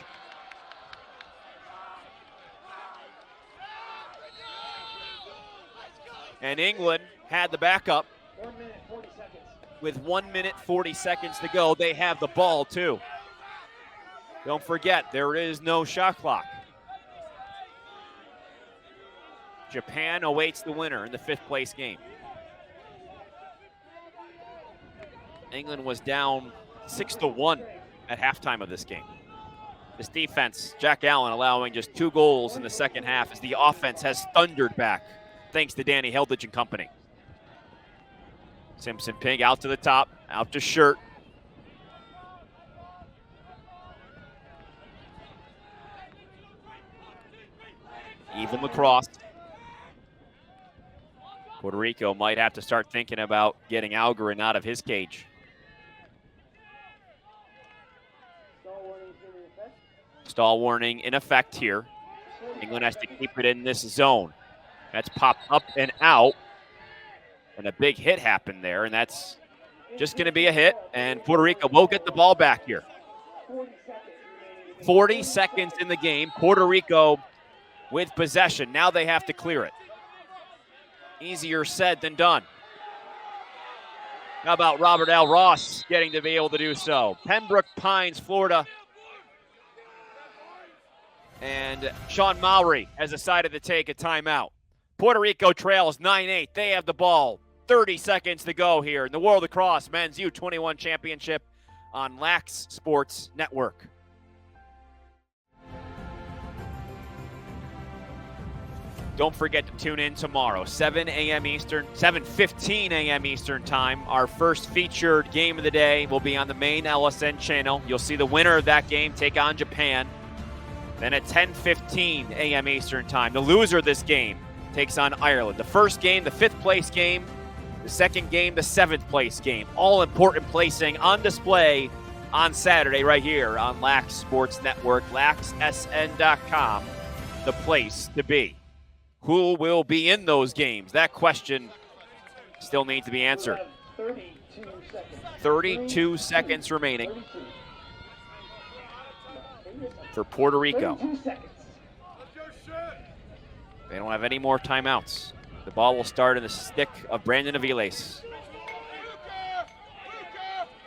And England had the backup.
1 minute, 40 seconds.
with 1 minute 40 seconds to go. They have the ball too. Don't forget, there is no shot clock. Japan awaits the winner in the 5th place game. England was down 6-1 at halftime of this game. This defense, Jack Allen allowing just 2 goals in the second half as the offense has thundered back thanks to Danny Hilditch and company. Simpson-Pink out to the top, out to Shirt. Even Lacrosse. Puerto Rico might have to start thinking about getting Algarin out of his cage. Stall warning in effect here. England has to keep it in this zone. That's popped up and out. And a big hit happened there, and that's just going to be a hit. And Puerto Rico will get the ball back here. 40 seconds in the game. Puerto Rico with possession. Now they have to clear it. Easier said than done. How about Robert L. Ross getting to be able to do so? Pembroke Pines, Florida. And Sean Mowry has decided to take a timeout. Puerto Rico trails 9-8. They have the ball. 30 seconds to go here in the World Lacrosse Men's U21 Championship on Lax Sports Network. Don't forget to tune in tomorrow, 7 a.m. Eastern, 7:15 a.m. Eastern time. Our first featured game of the day will be on the main LSN channel. You'll see the winner of that game take on Japan. Then at 10:15 a.m. Eastern time, the loser of this game takes on Ireland. The first game, the 5th place game. The second game, the 7th place game. All important placing on display on Saturday right here on Lax Sports Network, laxsn.com, the place to be. Who will be in those games? That question still needs to be answered. 32 seconds remaining for Puerto Rico. They don't have any more timeouts. The ball will start in the stick of Brandon Aviles.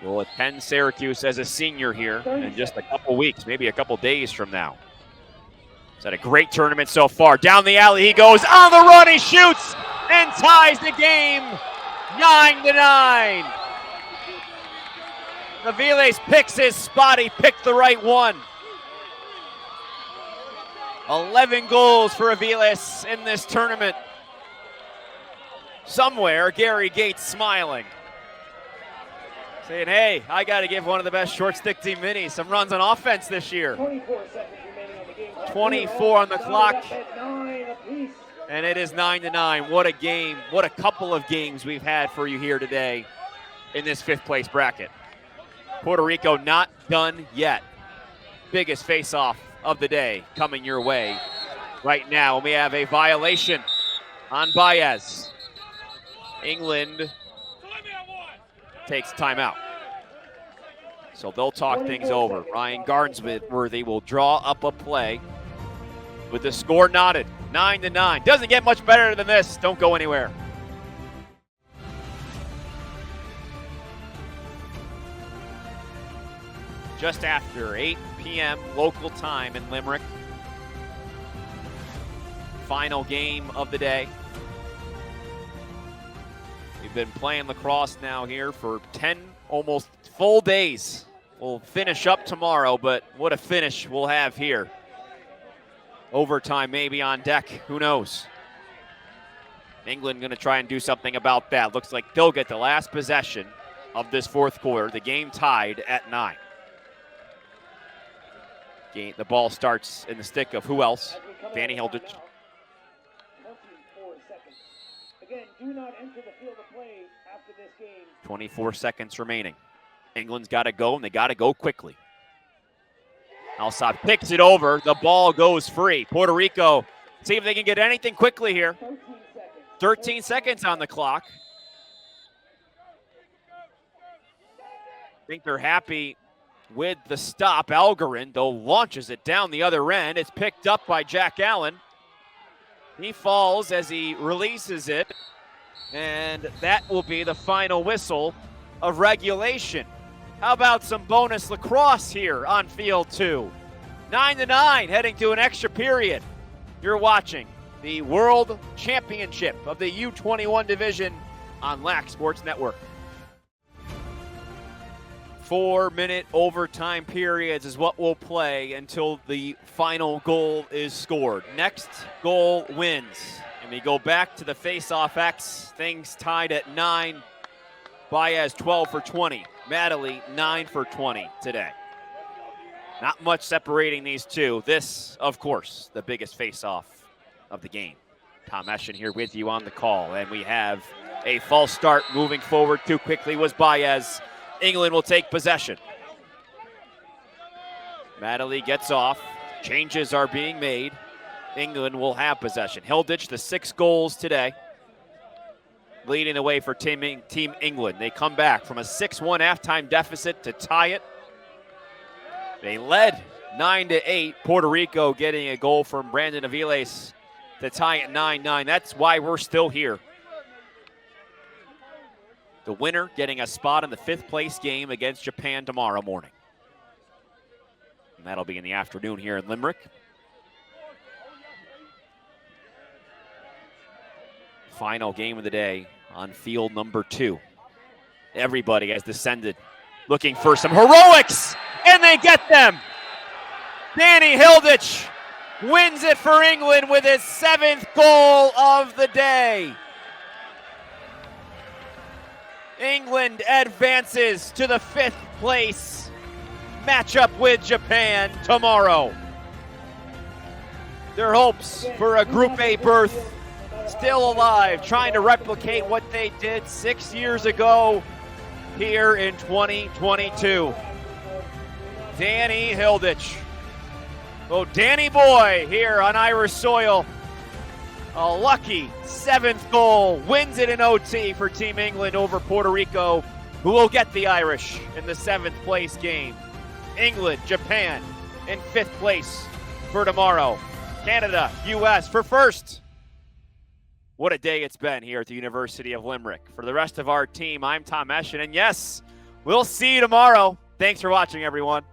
Will attend Syracuse as a senior here in just a couple weeks, maybe a couple days from now. He's had a great tournament so far. Down the alley he goes, on the run, he shoots and ties the game 9-9. Aviles picks his spot, he picked the right one. 11 goals for Aviles in this tournament. Somewhere, Gary Gates smiling, saying, hey, I got to give one of the best short stick team minis some runs on offense this year. 24 on the clock, and it is 9-9. What a game, what a couple of games we've had for you here today in this 5th place bracket. Puerto Rico not done yet. Biggest face-off of the day coming your way right now. We have a violation on Baez. England takes timeout. So they'll talk things over. Ryan Garnsworthy will draw up a play with the score knotted, 9-9. Doesn't get much better than this. Don't go anywhere. Just after 8 p.m. local time in Limerick. Final game of the day. We've been playing lacrosse now here for 10 almost full days. We'll finish up tomorrow, but what a finish we'll have here. Overtime maybe on deck, who knows? England going to try and do something about that. Looks like they'll get the last possession of this 4th quarter. The game tied at 9. The ball starts in the stick of who else? Danny Hilditch.
24 seconds. Again, do not enter the field of play after this game.
24 seconds remaining. England's got to go, and they got to go quickly. Alsop picks it over. The ball goes free. Puerto Rico, see if they can get anything quickly here. 13 seconds on the clock. I think they're happy with the stop. Algarin, though, launches it down the other end. It's picked up by Jack Allen. He falls as he releases it, and that will be the final whistle of regulation. How about some bonus lacrosse here on field 2? 9-9, heading to an extra period. You're watching the World Championship of the U21 division on Lax Sports Network. 4-minute overtime periods is what we'll play until the final goal is scored. Next goal wins. And we go back to the face-off X. Things tied at 9. Baez 12 for 20. Madeley 9 for 20 today. Not much separating these two. This, of course, the biggest face-off of the game. Tom Eschen here with you on the call. And we have a false start. Moving forward too quickly was Baez. England will take possession. Madeley gets off. Changes are being made. England will have possession. Hilditch, the 6 goals today, leading the way for Team England. They come back from a 6-1 halftime deficit to tie it. They led 9-8. Puerto Rico getting a goal from Brandon Aviles to tie it 9-9. That's why we're still here. The winner getting a spot in the 5th place game against Japan tomorrow morning. And that'll be in the afternoon here in Limerick. Final game of the day on field number 2. Everybody has descended looking for some heroics, and they get them. Danny Hilditch wins it for England with his 7th goal of the day. England advances to the 5th place matchup with Japan tomorrow. Their hopes for a Group A berth still alive, trying to replicate what they did 6 years ago here in 2022. Danny Hilditch. Oh, Danny boy here on Irish soil. A lucky 7th goal, wins it in OT for Team England over Puerto Rico, who will get the Irish in the 7th place game. England, Japan in 5th place for tomorrow. Canada, US for first. What a day it's been here at the University of Limerick. For the rest of our team, I'm Tom Eschen, and yes, we'll see you tomorrow. Thanks for watching, everyone.